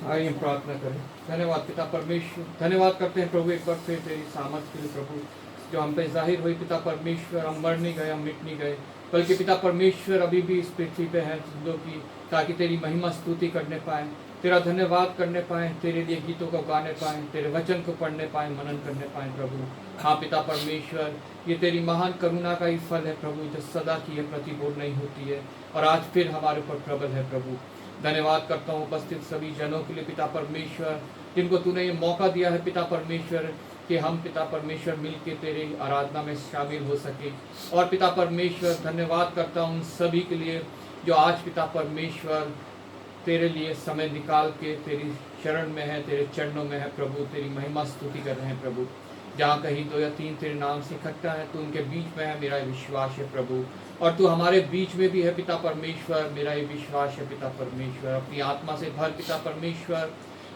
आइए हम प्रार्थना करें। धन्यवाद पिता परमेश्वर, धन्यवाद करते हैं प्रभु एक बार फिर तेरी सामर्थ के लिए प्रभु, जो हम पे जाहिर हुई पिता परमेश्वर। हम मर नहीं गए, हम मिट नहीं गए, बल्कि पिता परमेश्वर अभी भी इस पृथ्वी पे हैं जिंदों की, ताकि तेरी महिमा स्तुति करने पाएँ, तेरा धन्यवाद करने पाएँ, तेरे लिए गीतों को गाने पाएँ, तेरे वचन को पढ़ने पाएँ, मनन करने पाएँ प्रभु। हाँ पिता परमेश्वर, ये तेरी महान करुणा का ही फल है प्रभु, जो सदा की है प्रतिबोध नहीं होती है, और आज फिर हमारे ऊपर प्रबल है प्रभु। धन्यवाद करता हूँ उपस्थित सभी जनों के लिए पिता परमेश्वर, जिनको तूने ये मौका दिया है पिता परमेश्वर कि हम पिता परमेश्वर मिल के तेरी आराधना में शामिल हो सके। और पिता परमेश्वर धन्यवाद करता हूँ उन सभी के लिए जो आज पिता परमेश्वर तेरे लिए समय निकाल के तेरी शरण में है, तेरे चरणों में है प्रभु, तेरी महिमा स्तुति कर रहे हैं प्रभु। जहाँ कहीं 2 या 3 तेरे नाम से इकट्ठा है, तो उनके बीच में है, मेरा विश्वास है प्रभु। और तू हमारे बीच में भी है पिता परमेश्वर, मेरा ये विश्वास है पिता परमेश्वर। अपनी आत्मा से भर पिता परमेश्वर,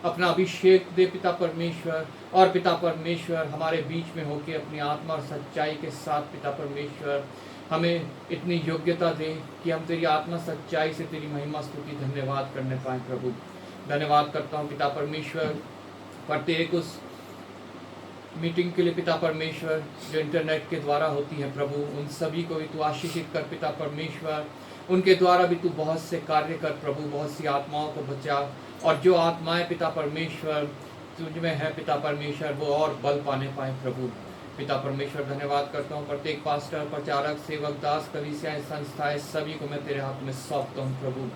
अपना अभिषेक दे पिता परमेश्वर, और पिता परमेश्वर हमारे बीच में होके अपनी आत्मा और सच्चाई के साथ पिता परमेश्वर हमें इतनी योग्यता दे कि हम तेरी आत्मा सच्चाई से तेरी महिमा स्तुति धन्यवाद करने पाएँ प्रभु। धन्यवाद करता हूँ पिता परमेश्वर प्रत्येक उस मीटिंग के लिए पिता परमेश्वर जो इंटरनेट के द्वारा होती है प्रभु, उन सभी को भी तू आशीषित कर पिता परमेश्वर। उनके द्वारा भी तू बहुत से कार्य कर प्रभु, बहुत सी आत्माओं को बचा, और जो आत्माएं पिता परमेश्वर तुझ में है पिता परमेश्वर, वो और बल पाने पाए प्रभु। पिता परमेश्वर धन्यवाद करता हूँ प्रत्येक पास्टर, प्रचारक, सेवक, दास, कलीसियाएं, संस्थाएं, सभी को मैं तेरे हाथ में सौंपता हूँ प्रभु।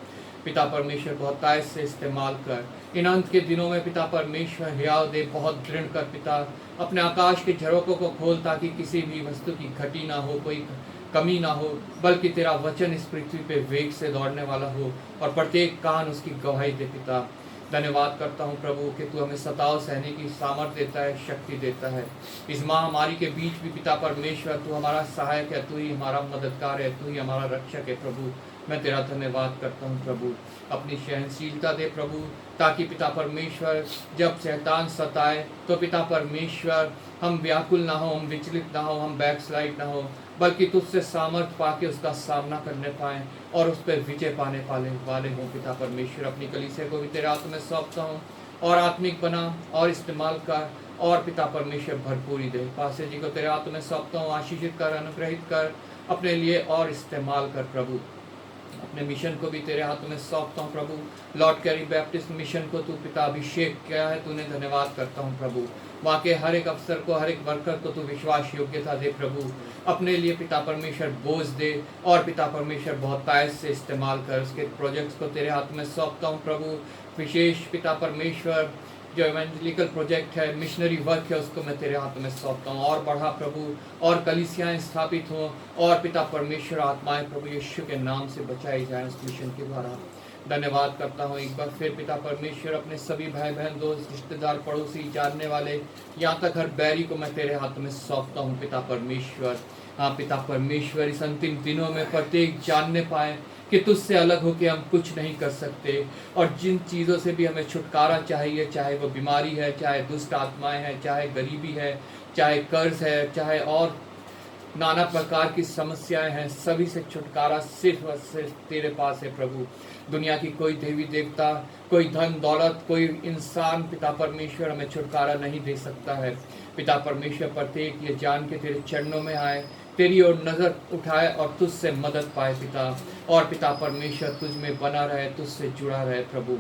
पिता परमेश्वर बहुतायत से इस्तेमाल कर इन अंत के दिनों में पिता परमेश्वर हियाव दे, बहुत दृढ़ कर पिता, अपने आकाश के झरोकों को खोल, ताकि किसी भी वस्तु की घटी ना हो, कोई कमी ना हो, बल्कि तेरा वचन इस पृथ्वी पे वेग से दौड़ने वाला हो, और प्रत्येक कान उसकी गवाही दे पिता। धन्यवाद करता हूँ प्रभु कि तू हमें सताव सहने की सामर्थ्य देता है, शक्ति देता है। इस महामारी के बीच भी पिता परमेश्वर तू हमारा सहायक है, तू ही हमारा मददगार है, तू ही हमारा रक्षक है प्रभु। मैं तेरा धन्यवाद करता हूँ प्रभु। अपनी सहनशीलता दे प्रभु, ताकि पिता परमेश्वर जब शैतान सताए तो पिता परमेश्वर हम व्याकुल ना हो, हम विचलित ना हो, हम बैकस्लाइड ना हो, बल्कि तुझसे सामर्थ पाके उसका सामना करने पाएँ और उस पर विजय पाने वाले हों पिता परमेश्वर। अपनी कलीसिया को भी तेरे हाथ में सौंपता हूँ, और आत्मिक बना और इस्तेमाल कर, और पिता परमेश्वर भरपूरी दे। पासे जी को तेरे हाथ में सौंपता हूँ, आशीषित कर, अनुग्रहित कर, अपने लिए और इस्तेमाल कर प्रभु। अपने मिशन को भी तेरे हाथों में सौंपता हूँ प्रभु। लॉर्ड कैरी बैप्टिस्ट मिशन को तू पिता अभिषेक किया है, तूने धन्यवाद करता हूँ प्रभु। वहाँ के हर एक अफसर को, हर एक वर्कर को तू विश्वास योग्यता दे प्रभु। अपने लिए पिता परमेश्वर बोझ दे, और पिता परमेश्वर बहुतायत से इस्तेमाल कर। उसके प्रोजेक्ट्स को तेरे हाथ में सौंपता हूँ प्रभु। विशेष पिता परमेश्वर जो इवेंजलिकल प्रोजेक्ट है, मिशनरी वर्क है, उसको मैं तेरे हाथ में सौंपता हूँ। और बढ़ा प्रभु, और कलीसियाएं स्थापित हों, और पिता परमेश्वर आत्माएं प्रभु यीशु के नाम से बचाई जाएं उस मिशन के द्वारा। धन्यवाद करता हूँ एक बार फिर पिता परमेश्वर, अपने सभी भाई बहन, दोस्त, रिश्तेदार, पड़ोसी, जानने वाले, यहाँ तक हर बैरी को मैं तेरे हाथ में सौंपता हूँ पिता परमेश्वर। हाँ पिता परमेश्वर, इस अंतिम दिनों में प्रत्येक जानने पाए कि तुझसे अलग होकर हम कुछ नहीं कर सकते, और जिन चीज़ों से भी हमें छुटकारा चाहिए, चाहे वो बीमारी है, चाहे दुष्ट आत्माएं हैं, चाहे गरीबी है, चाहे कर्ज है, चाहे और नाना प्रकार की समस्याएं हैं, सभी से छुटकारा सिर्फ और सिर्फ तेरे पास है प्रभु। दुनिया की कोई देवी देवता, कोई धन दौलत, कोई इंसान पिता परमेश्वर हमें छुटकारा नहीं दे सकता है। पिता परमेश्वर प्रत्येक ये जान के तेरे चरणों में आए, तेरी ओर नज़र उठाए, और तुझसे मदद पाए पिता, और पिता परमेश्वर तुझ में बना रहे, तुझसे जुड़ा रहे प्रभु।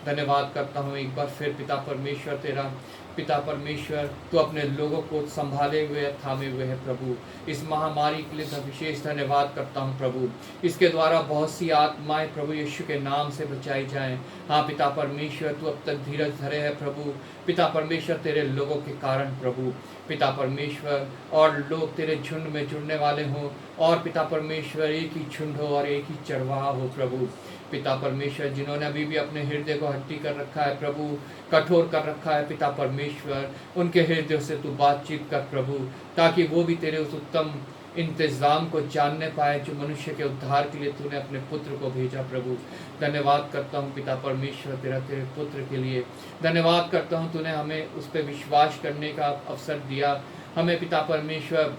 धन्यवाद करता हूँ एक बार फिर पिता परमेश्वर तेरा। पिता परमेश्वर तू अपने लोगों को संभाले हुए, थामे हुए है प्रभु। इस महामारी के लिए विशेष धन्यवाद करता हूँ प्रभु। इसके द्वारा बहुत सी आत्माएं प्रभु यीशु के नाम से बचाई जाएं। हाँ पिता परमेश्वर तू अब तक धीरज धरे है प्रभु। पिता परमेश्वर तेरे लोगों के कारण प्रभु, पिता परमेश्वर, और लोग तेरे झुंड में जुड़ने वाले हों, और पिता परमेश्वर एक ही झुंड हो और एक ही चरवाहा हो प्रभु। पिता परमेश्वर, जिन्होंने अभी भी अपने हृदय को हट्टी कर रखा है प्रभु, कठोर कर रखा है पिता परमेश्वर, उनके हृदय से तू बातचीत कर प्रभु, ताकि वो भी तेरे उस उत्तम इंतज़ाम को जानने पाए जो मनुष्य के उद्धार के लिए तूने अपने पुत्र को भेजा प्रभु। धन्यवाद करता हूँ पिता परमेश्वर तेरा, तेरे पुत्र के लिए धन्यवाद करता हूँ। तूने हमें उस पर विश्वास करने का अवसर दिया। हमें पिता परमेश्वर,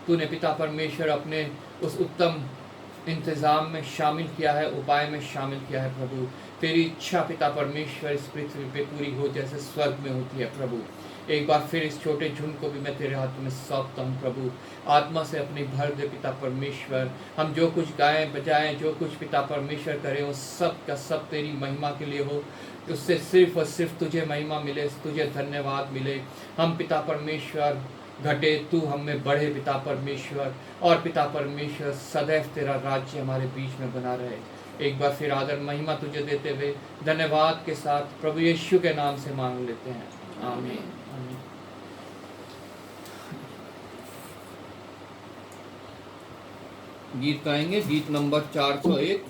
तूने पिता परमेश्वर अपने उस उत्तम इंतज़ाम में शामिल किया है, उपाय में शामिल किया है प्रभु। तेरी इच्छा पिता परमेश्वर इस पृथ्वी पे पूरी हो जैसे स्वर्ग में होती है प्रभु। एक बार फिर इस छोटे झुंड को भी मैं तेरे हाथों में सौंपता हूँ प्रभु। आत्मा से अपनी भर दे पिता परमेश्वर। हम जो कुछ गाएं बजाएं, जो कुछ पिता परमेश्वर करें, वो सब का सब तेरी महिमा के लिए हो। उससे सिर्फ और सिर्फ तुझे महिमा मिले, तुझे धन्यवाद मिले। हम पिता परमेश्वर घटे, तू हम में बढ़े पिता परमेश्वर। और पिता परमेश्वर सदैव तेरा राज्य हमारे बीच में बना रहे। एक बार फिर आदर महिमा तुझे देते हुए धन्यवाद के साथ प्रभु यीशु के नाम से मांग लेते हैं, आमीन। आमीन। गीत गाएंगे, गीत नंबर 401।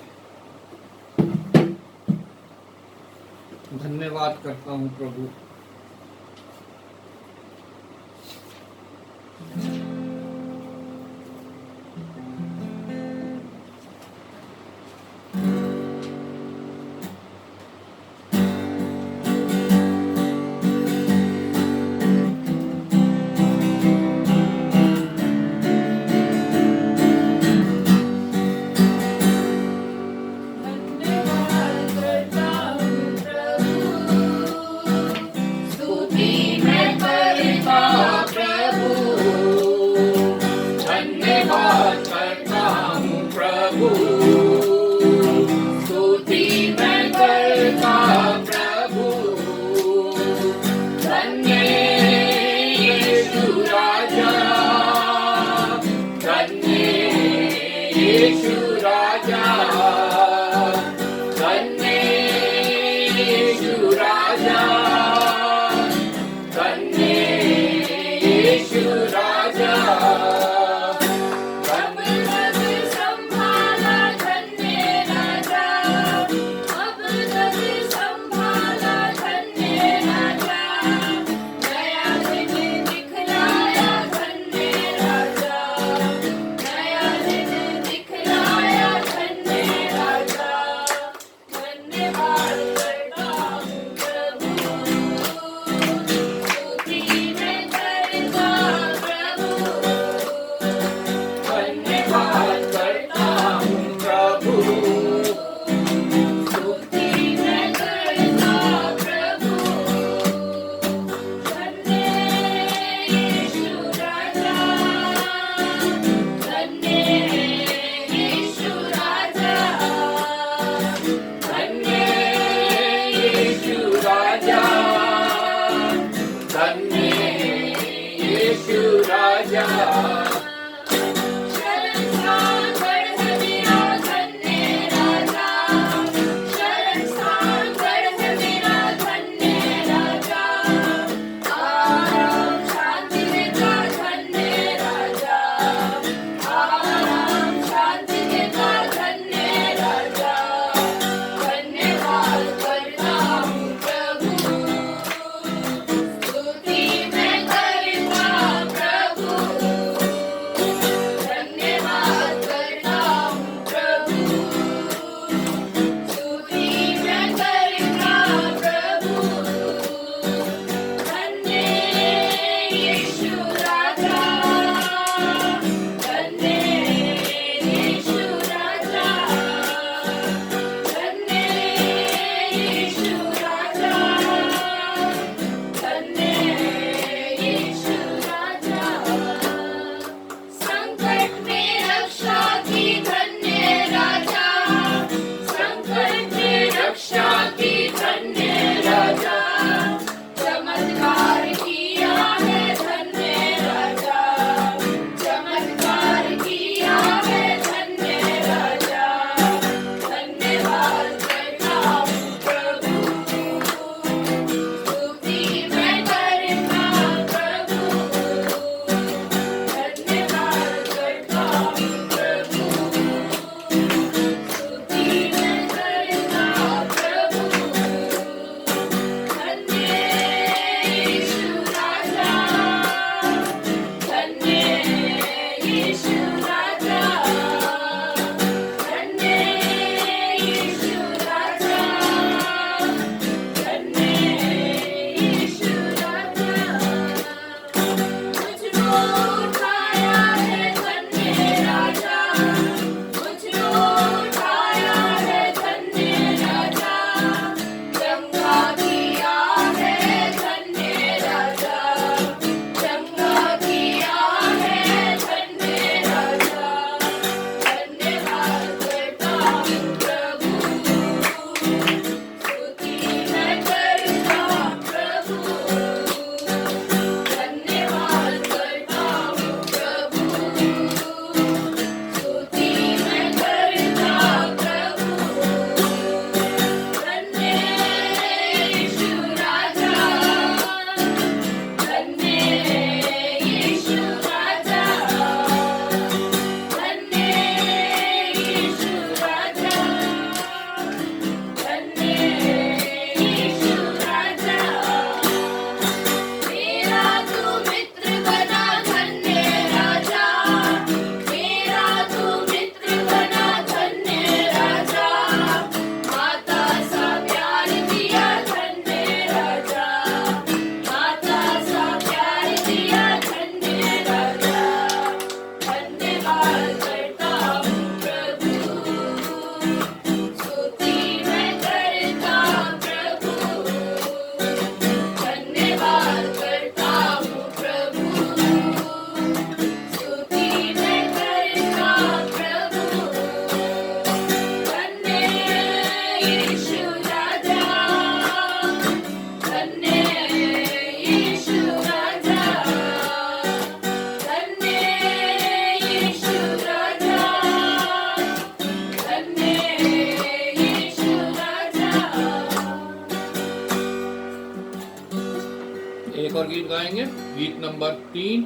धन्यवाद करता हूँ प्रभु। गीत गाएंगे, गीत नंबर 3,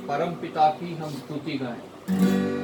परम पिता की हम स्तुति गाएं।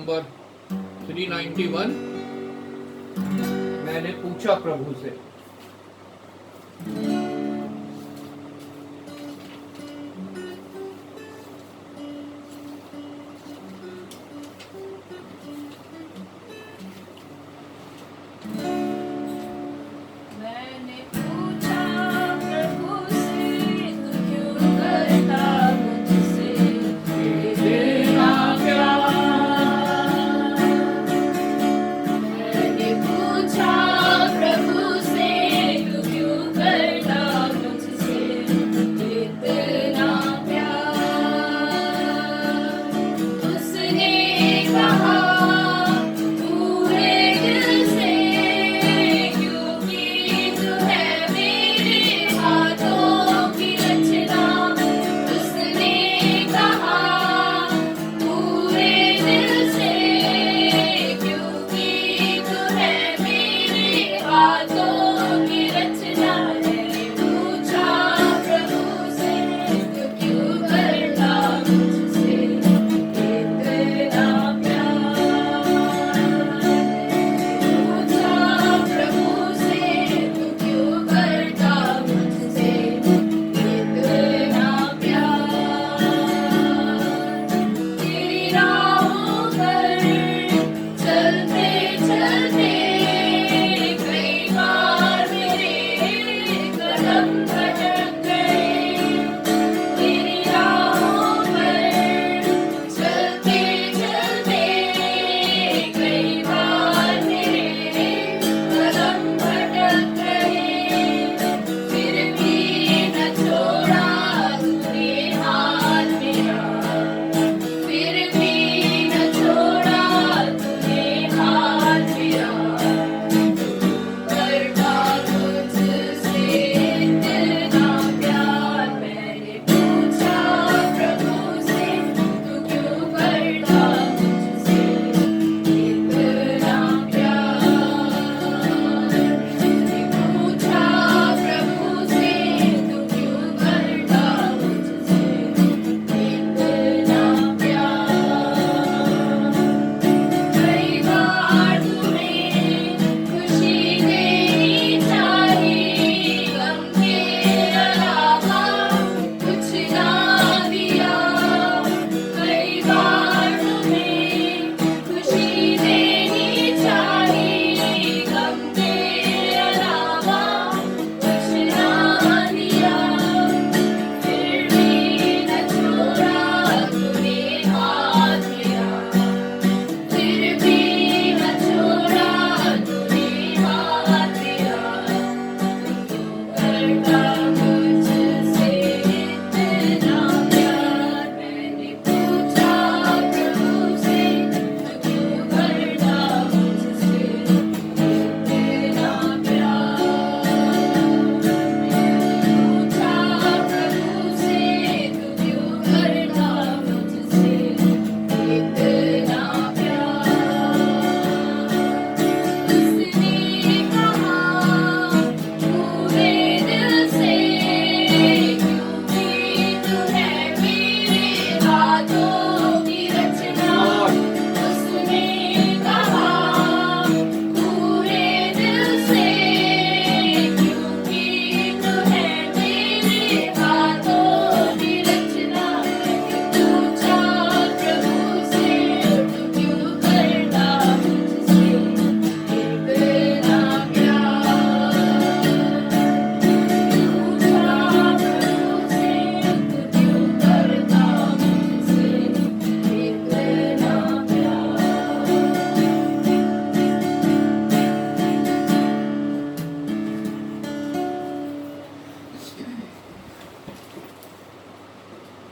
नंबर 391। मैंने पूछा प्रभु से।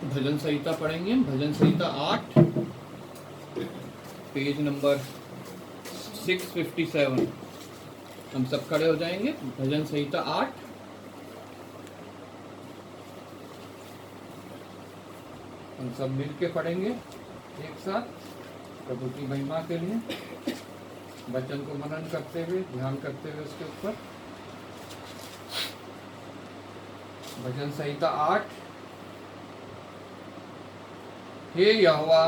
भजन संहिता पढ़ेंगे। भजन संहिता 8 पेज नंबर 657। हम सब खड़े हो जाएंगे। भजन संहिता 8 हम सब मिलके पढ़ेंगे एक साथ प्रभु की महिमा के लिए, वचन को मनन करते हुए, ध्यान करते हुए उसके ऊपर। भजन संहिता 8। हे यहोवा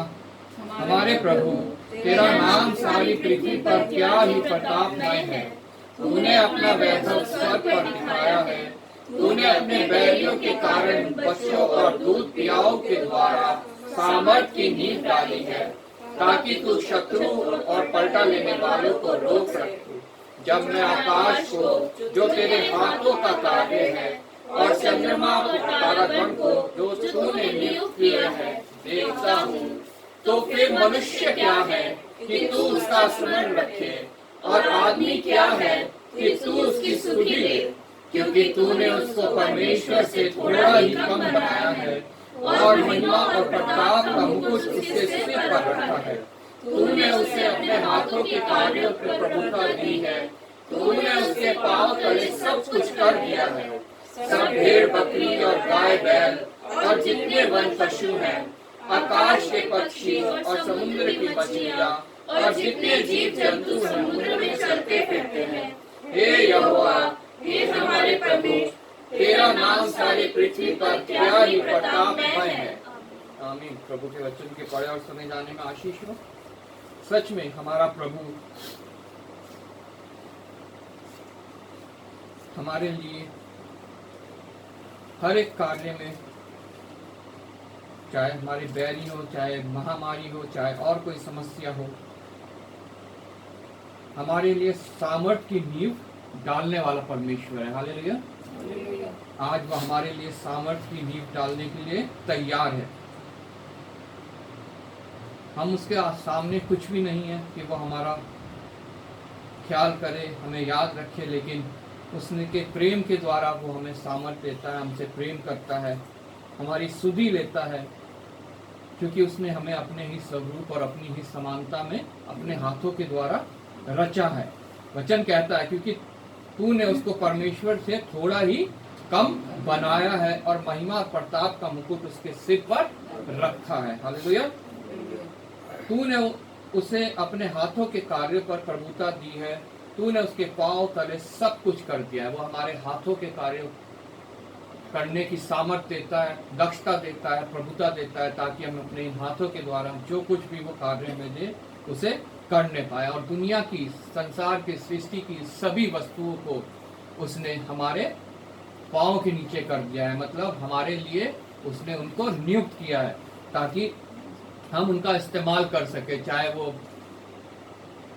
हमारे प्रभु, तेरा नाम सारी पृथ्वी पर क्या ही प्रतापमय है। तूने अपना वैभव स्वर्ग पर दिखाया है। तूने अपने बैरियों के कारण बच्चों और दूध पियाओं के द्वारा सामर्थ की नींव डाली है, ताकि तू शत्रु और पलटा लेने वालों को रोक सके। जब मैं आकाश को जो तेरे हाथों का कार्य है और चंद्रमा और तारागण को जो तूने नियुक्त किए हैं देखता हूँ, तो फिर मनुष्य क्या है कि तू उसका स्मरण रखे, और आदमी क्या है कि तू उसकी सुधि ले, क्योंकि तूने उसको परमेश्वर से थोड़ा ही कम बनाया है और महिमा और प्रताप का मुकुट उसके सिर पर रखा है। तूने उसे अपने हाथों के कार्यों पर प्रभुता दी है। तूने उसके पांव तले सब कुछ कर दिया है। सब भेड़ बकरी और गाय बैल और जितने वन पशु हैं, आकाश के पक्षी और समुद्र की मछलियां और जितने जीव जंतु समुद्र में चलते फिरते हैं। हे यहोवा, हे हमारे प्रभु, तेरा नाम सारी पृथ्वी पर क्या ही प्रतापमय है। आमीन। प्रभु के वचन के पढ़े और सुने जाने में आशीष हो। सच में हमारा प्रभु हमारे लिए हर एक कार्य में, चाहे हमारी बैरी हो, चाहे महामारी हो, चाहे और कोई समस्या हो, हमारे लिए सामर्थ की नींव डालने वाला परमेश्वर है। हालेलुया। आज वह हमारे लिए सामर्थ की नींव डालने के लिए तैयार है। हम उसके सामने कुछ भी नहीं है कि वो हमारा ख्याल करे, हमें याद रखे, लेकिन उसने के प्रेम के द्वारा वो हमें सामर्थ देता है, हमसे प्रेम करता है, हमारी सुधि लेता है, क्योंकि उसने हमें अपने ही स्वरूप और अपनी ही समानता में अपने हाथों के द्वारा रचा है। वचन कहता है क्योंकि तूने उसको परमेश्वर से थोड़ा ही कम बनाया है और महिमा और प्रताप का मुकुट उसके सिर पर रखा है। हालेलुया। तूने उसे अपने हाथों के कार्य पर प्रभुता दी है। तूने उसके पांव तले सब कुछ कर दिया है। वो हमारे हाथों के कार्य करने की सामर्थ्य देता है, दक्षता देता है, प्रभुता देता है, ताकि हम अपने इन हाथों के द्वारा जो कुछ भी वो कार्य में दे उसे करने पाए। और दुनिया की, संसार की, सृष्टि की सभी वस्तुओं को उसने हमारे पांव के नीचे कर दिया है। मतलब हमारे लिए उसने उनको नियुक्त किया है ताकि हम उनका इस्तेमाल कर सके। चाहे वो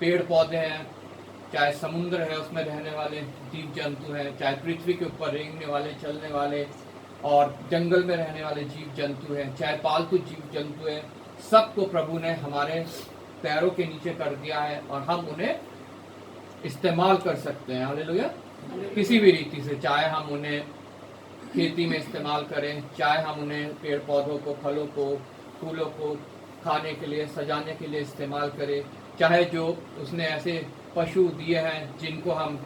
पेड़ पौधे हैं, चाहे समुद्र है उसमें रहने वाले जीव जंतु हैं, चाहे पृथ्वी के ऊपर रेंगने वाले, चलने वाले और जंगल में रहने वाले जीव जंतु हैं, चाहे पालतू जीव जंतु हैं, सबको प्रभु ने हमारे पैरों के नीचे कर दिया है और हम उन्हें इस्तेमाल कर सकते हैं। हालेलुया। किसी भी रीति से, चाहे हम उन्हें खेती में इस्तेमाल करें, चाहे हम उन्हें पेड़ पौधों को, फलों को, फूलों को खाने के लिए, सजाने के लिए इस्तेमाल करें, चाहे जो उसने ऐसे पशु दिए हैं जिनको हम,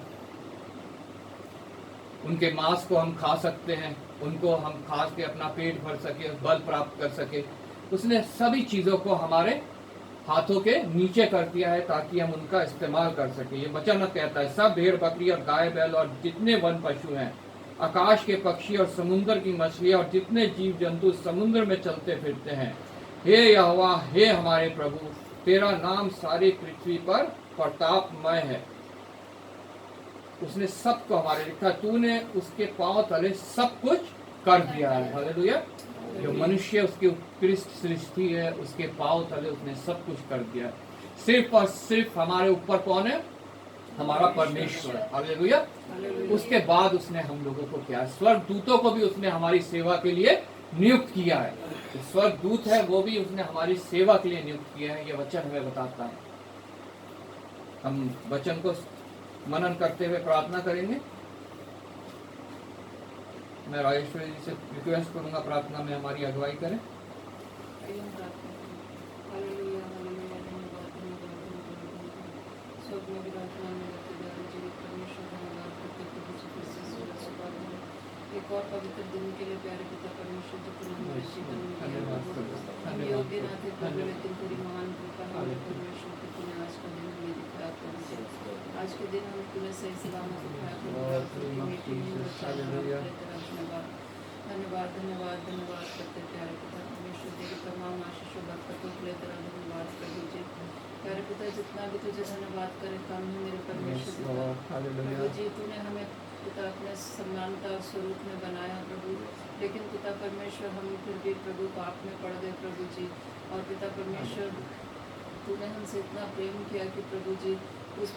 उनके मांस को हम खा सकते हैं, उनको हम खा के अपना पेट भर सके, बल प्राप्त कर सके, उसने सभी चीजों को हमारे हाथों के नीचे कर दिया है ताकि हम उनका इस्तेमाल कर सके। ये वचन कहता है सब भेड़ बकरी और गाय बैल और जितने वन पशु हैं, आकाश के पक्षी और समुद्र की मछलियां और जितने जीव जंतु समुद्र में चलते फिरते हैं, हे यहोवा, हे हमारे प्रभु, तेरा नाम सारी पृथ्वी पर प्रतापमय है। उसने सबको हमारे लिखा, तूने उसके पांव तले सब कुछ कर दिया है। हालेलुया। जो मनुष्य उसकी उत्कृष्ट सृष्टि है, उसके पांव तले उसने सब कुछ कर दिया है। सिर्फ और सिर्फ हमारे ऊपर कौन है? हमारा परमेश्वर। हालेलुया। उसके बाद उसने हम लोगों को क्या, स्वर्ग दूतों को भी उसने हमारी सेवा के लिए नियुक्त किया है। तो स्वर्ग दूत है वो भी उसने हमारी सेवा के लिए नियुक्त किया है। ये वचन हमें बताता है। हम वचन को मनन करते हुए प्रार्थना करेंगे। मैं राजेश्वरी जी से रिक्वेस्ट करूंगा प्रार्थना में हमारी अगुवाई करें। एक और पवित्र दिन के लिए प्यारे पिता परमेश्वर जी को योग्य नाथे प्रभु, लेकिन पूरी महान कृपा हमारे परमेश्वर की तूने आज का दिन हमें दिखाया प्रभु। आज के दिन हम पूरे सही सलामत उठाया प्रभु। धन्यवाद धन्यवाद धन्यवाद करते प्यारे पिता परमेश्वर तेरी तमाम आशीषों बरकतों के लिए तेरा धन्यवाद प्रभु जी। प्यारे पिता जितना भी तुझे धन्यवाद करे कम है मेरे परमेश्वर पिता। प्रभु जी तूने हमें पिता अपने समानता और स्वरूप में बनाया प्रभु, लेकिन पिता परमेश्वर हम फिर भी प्रभु पाप में पड़ गए प्रभु जी। और पिता परमेश्वर तूने हमसे इतना प्रेम किया कि प्रभु जी उस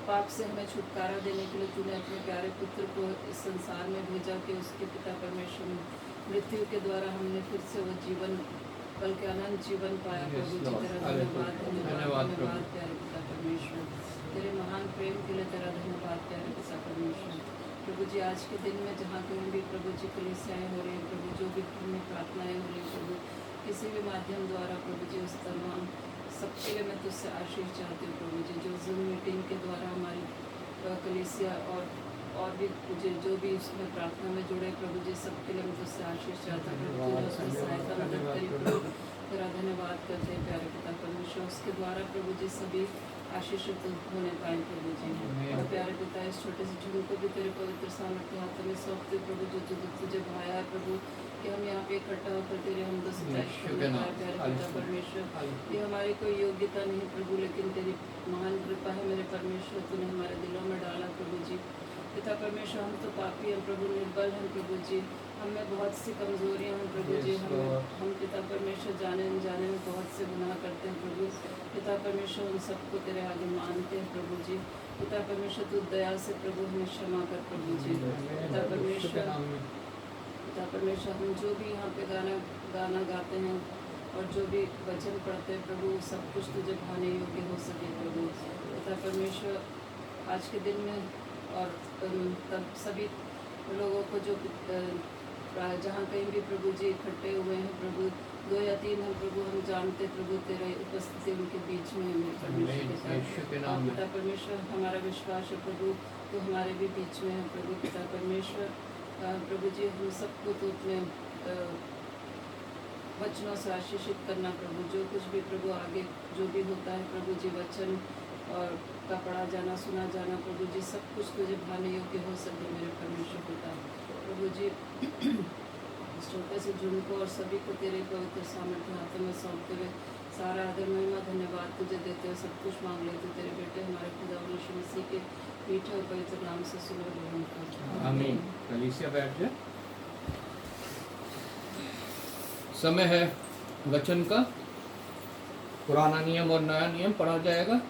पाप से हमें छुटकारा देने के लिए तूने अपने प्यारे पुत्र को इस संसार में भेजा कि उसके पिता परमेश्वर मृत्यु के द्वारा हमने फिर से वो जीवन बल्कि अनंत जीवन पाया प्रभु जी। तेरा धन्यवाद धन्यवाद धन्यवाद प्यारे पिता परमेश्वर, तेरे महान प्रेम के लिए तेरा धन्यवाद प्यारे पिता परमेश्वर। प्रभु जी आज के दिन में जहाँ कहीं भी प्रभु जी कलीसियाएँ हो रही हैं प्रभु, जो भी घर में प्रार्थनाएँ हो रही प्रभु, किसी भी माध्यम द्वारा प्रभु जी उस तमाम सबके लिए मैं तुझसे आशीष चाहती हूँ प्रभु जी। जो जूम मीटिंग के द्वारा हमारी कलीसिया और भी मुझे जो भी उसमें प्रार्थना में जुड़े प्रभु जी सबके लिए मैं तुझसे आशीष चाहता हूँ प्रभु जी। उसमें सहायता मदद करी प्रभु, तेरा धन्यवाद करते हैं प्यारे पिता परमेश्वर। उसके द्वारा प्रभु जी सभी आशीषित होने पाए प्रभु जी। और प्यारे पिता इस छोटे से झूम को भी तेरे पवित्र सामर्थ्य हाथों में सौंपते प्रभु जो तुझे भाया है प्रभु कि हम यहाँ पे इकट्ठा होकर तेरे हम प्यारे पिता परमेश्वर। ये हमारी कोई योग्यता नहीं प्रभु, लेकिन तेरी महान कृपा है मेरे परमेश्वर, तूने हमारे दिलों में डाला प्रभु जी। पिता परमेश्वर हम तो पापी हैं प्रभु, निर्बल हैं प्रभु जी, हमें बहुत सी कमजोरियां हैं प्रभु जी। हम पिता परमेश्वर जाने अनजाने में बहुत से गुनाह करते हैं प्रभु। पिता परमेश्वर उन सबको तेरे आगे मानते हैं प्रभु जी। पिता परमेश्वर तू दया से प्रभु हमें क्षमा कर प्रभु जी। पिता परमेश्वर हम जो भी यहाँ पे गाना गाते हैं और जो भी वचन पढ़ते हैं प्रभु सब कुछ तुझे भाने योग्य हो सके प्रभु। पिता परमेश्वर आज के दिन में और तब सभी लोगों को जो जहाँ कहीं भी प्रभु जी इकट्ठे हुए हैं प्रभु, 2 या 3 हैं प्रभु, हम जानते प्रभु तेरे उपस्थिति उनके बीच में है परमेश्वर। पिता परमेश्वर हमारा विश्वास है प्रभु तो हमारे भी बीच में है प्रभु। पिता परमेश्वर प्रभु जी हम सबको तो अपने वचनों से आशीषित करना प्रभु। जो कुछ भी प्रभु आगे जो भी होता है प्रभु जी वचन और का पढ़ा जाना सुना जाना प्रभु जी सब कुछ तुझे भाने योग्य हो सके मेरे परमेश्वर पिता। प्रभु जी इस छोटे से झुंड को और सभी को तेरे पवित्र सामर्थ्य हाथों में सौंपते हुए सारा आदर महिमा धन्यवाद तुझे देते हुए सब कुछ मांग लेते तेरे बेटे हमारे खुदा यीशु मसीह के मीठे और पवित्र नाम से सुनो ग्रहण कर आमीन। कलीसिया बैठ जाए। समय है वचन का। पुराना नियम और नया नियम पढ़ा जाएगा।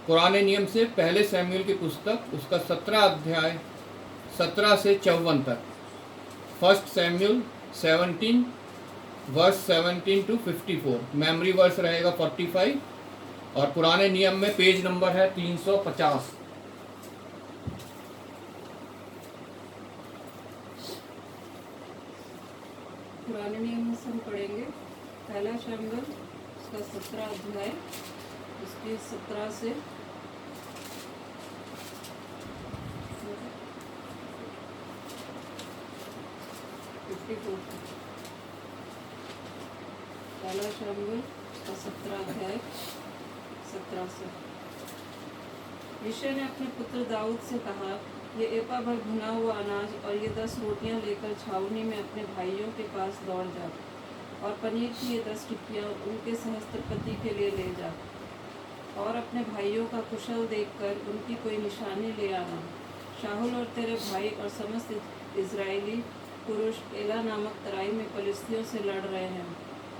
पुराने नियम से पहले सैमुएल की पुस्तक उसका 17 अध्याय 17 से 54 तक। 1 Samuel 17 verse 17 to 54। Memory verse रहेगा 45 और पुराने नियम में पेज नंबर है 350। पुराने नियम में हम पढ़ेंगे पहला शमूएल उसका 17 अध्याय उसके 17 से 54 तक। पहला शमूएल उसका 17 अध्याय 17 से। यिशै ने अपने पुत्र दाऊद से कहा, ये एपा भर भुना हुआ अनाज और ये 10 रोटियां लेकर छावनी में अपने भाइयों के पास दौड़ जा और पनीर की ये 10 टिक्कियाँ उनके सहस्त्रपति के लिए ले जा और अपने भाइयों का कुशल देखकर उनकी कोई निशानी ले आना। शाहुल और तेरे भाई और समस्त इजरायली पुरुष एला नामक तराई में पलिस्तियों से लड़ रहे हैं।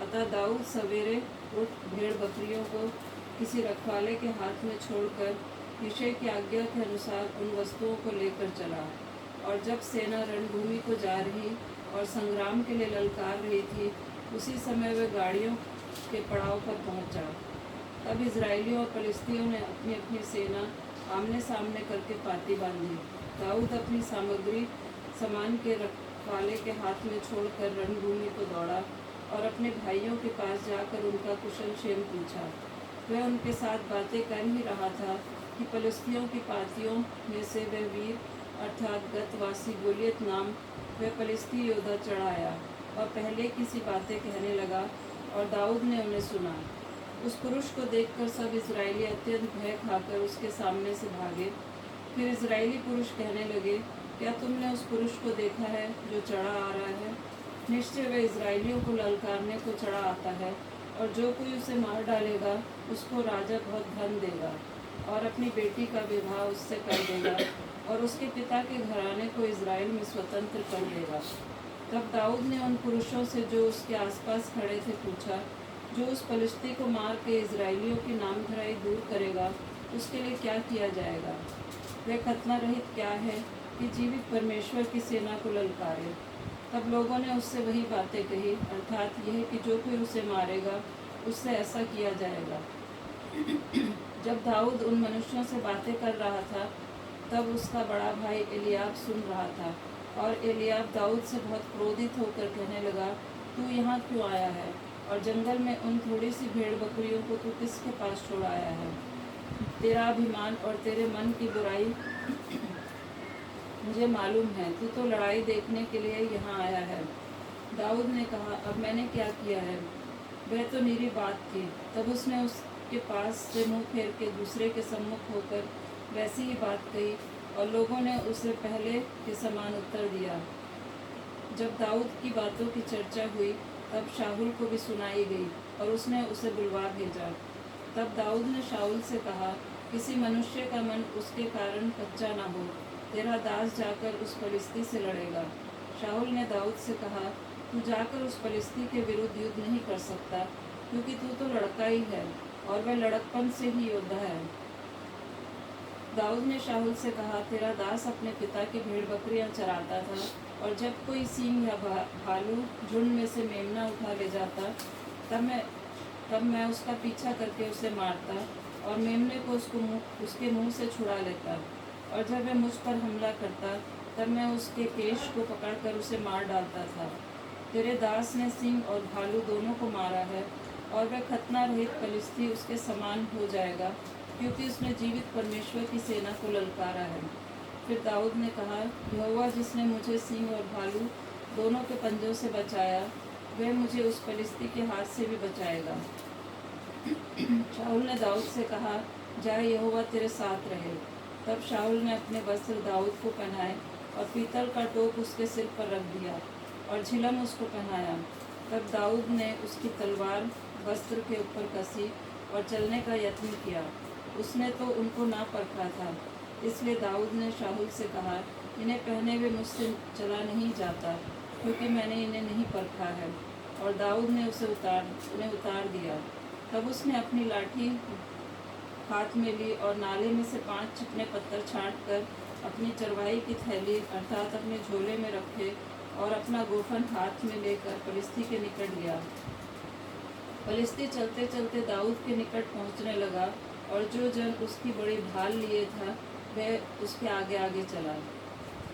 अतः दाऊद सवेरे उठ भेड़ बकरियों को किसी रखवाले के हाथ में छोड़कर यिशै की आज्ञा के अनुसार उन वस्तुओं को लेकर चला। और जब सेना रणभूमि को जा रही और संग्राम के लिए ललकार रही थी उसी समय वे गाड़ियों के पड़ाव पर पहुंचा। तब इजरायलियों और फलिस्तियों ने अपनी अपनी सेना आमने सामने करके पाती बांधी। दाऊद अपनी सामग्री सामान के रखवाले के हाथ में छोड़कर रणभूमि को दौड़ा और अपने भाइयों के पास जाकर उनका कुशल क्षेम पूछा। वह उनके साथ बातें कर ही रहा था कि फलिस्तियों की पार्टियों में से वह वीर अर्थात गतवासी गोलियत नाम वह फलिस्ती योद्धा चढ़ आया और पहले किसी बातें कहने लगा और दाऊद ने उन्हें सुना। उस पुरुष को देखकर सब इजरायली अत्यंत भय खाकर उसके सामने से भागे। फिर इजरायली पुरुष कहने लगे, क्या तुमने उस पुरुष को देखा है जो चढ़ा आ रहा है? निश्चय वह इजरायलियों को ललकारने को चढ़ा आता है, और जो कोई उसे मार डालेगा उसको राजा बहुत धन देगा, और अपनी बेटी का विवाह उससे कर देगा, और उसके पिता के घराने को इजराइल में स्वतंत्र कर देगा। तब दाऊद ने उन पुरुषों से जो उसके आसपास खड़े थे पूछा, जो उस पलिश्ती को मार के इजरायलियों की नामधराई दूर करेगा, उसके लिए क्या किया जाएगा? वह खतना रहित क्या है कि जीवित परमेश्वर की सेना को ललकारे। तब लोगों ने उससे वही बातें कही, अर्थात यह कि जो कोई उसे मारेगा उससे ऐसा किया जाएगा। जब दाऊद उन मनुष्यों से बातें कर रहा था, तब उसका बड़ा भाई एलियाब सुन रहा था, और एलियाब दाऊद से बहुत क्रोधित होकर कहने लगा, तू यहाँ क्यों आया है, और जंगल में उन थोड़ी सी भेड़ बकरियों को तू किसके पास छोड़ आया है? तेरा अभिमान और तेरे मन की बुराई मुझे मालूम है, तू तो लड़ाई देखने के लिए यहाँ आया है। दाऊद ने कहा, अब मैंने क्या किया है? वह तो निरी बात थी। तब उसने उसके पास से मुंह फेर के दूसरे के सम्मुख होकर वैसी ही बात कही, और लोगों ने उसे पहले के समान उत्तर दिया। जब दाऊद की बातों की चर्चा हुई, तब शाऊल को भी सुनाई गई, और उसने उसे बुलवा भेजा। तब दाऊद ने शाऊल से कहा, किसी मनुष्य का मन उसके कारण कच्चा न हो, तेरा दास जाकर उस फलिस्ती से लड़ेगा। शाऊल ने दाऊद से कहा, तू जाकर उस फलिस्ती के विरुद्ध युद्ध नहीं कर सकता, क्योंकि तू तो लड़का ही है, और वह लड़कपन से ही योद्धा है। दाऊद ने शाऊल से कहा, तेरा दास अपने पिता की भेड़ बकरियां चराता था, और जब कोई सींग या भालू झुंड में से मेमना उठा ले जाता, तब मैं उसका पीछा करके उसे मारता, और मेमने को उसके मुंह से छुड़ा लेता। और जब वह मुझ पर हमला करता, तब मैं उसके केश को पकड़कर उसे मार डालता था। तेरे दास ने सिंह और भालू दोनों को मारा है, और वह खतना रहित फलिस्ती उसके समान हो जाएगा, क्योंकि उसने जीवित परमेश्वर की सेना को ललकारा है। फिर दाऊद ने कहा, यहोवा जिसने मुझे सिंह और भालू दोनों के पंजों से बचाया, वह मुझे उस फलिस्ती के हाथ से भी बचाएगा। शाऊल ने दाऊद से कहा, जा, यहोवा तेरे साथ रहे। तब शाऊल ने अपने वस्त्र दाऊद को पहनाए, और पीतल का टोप उसके सिर पर रख दिया, और झिलम उसको पहनाया। तब दाऊद ने उसकी तलवार वस्त्र के ऊपर कसी, और चलने का यत्न किया। उसने तो उनको ना परखा था, इसलिए दाऊद ने शाऊल से कहा, इन्हें पहने हुए मुझसे चला नहीं जाता, क्योंकि मैंने इन्हें नहीं परखा है। और दाऊद ने उन्हें उतार दिया। तब उसने अपनी लाठी हाथ में ली, और नाले में से 5 चिकने पत्थर छाँट कर अपनी चरवाही की थैली अर्थात अपने झोले में रखे, और अपना गोफन हाथ में लेकर फलिस्ती के निकट गया। फलिस्ती चलते चलते दाऊद के निकट पहुंचने लगा, और जो जन उसकी बड़ी भाल लिए था, वह उसके आगे आगे चला।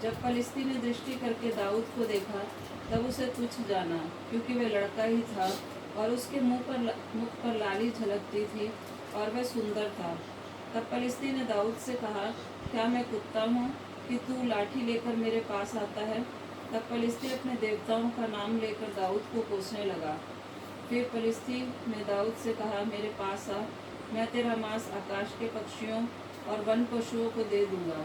जब फलिस्ती ने दृष्टि करके दाऊद को देखा, तब उसे तुच्छ जाना, क्योंकि वह लड़का ही था, और उसके मुख पर लाली झलकती थी, और वह सुंदर था। तब फलिस्ती ने दाऊद से कहा, क्या मैं कुत्ता हूँ कि तू लाठी लेकर मेरे पास आता है? तब फलिस्ती अपने देवताओं का नाम लेकर दाऊद को कोसने लगा। फिर फलिस्ती ने दाऊद से कहा, मेरे पास आ, मैं तेरा मांस आकाश के पक्षियों और वन पशुओं को दे दूंगा।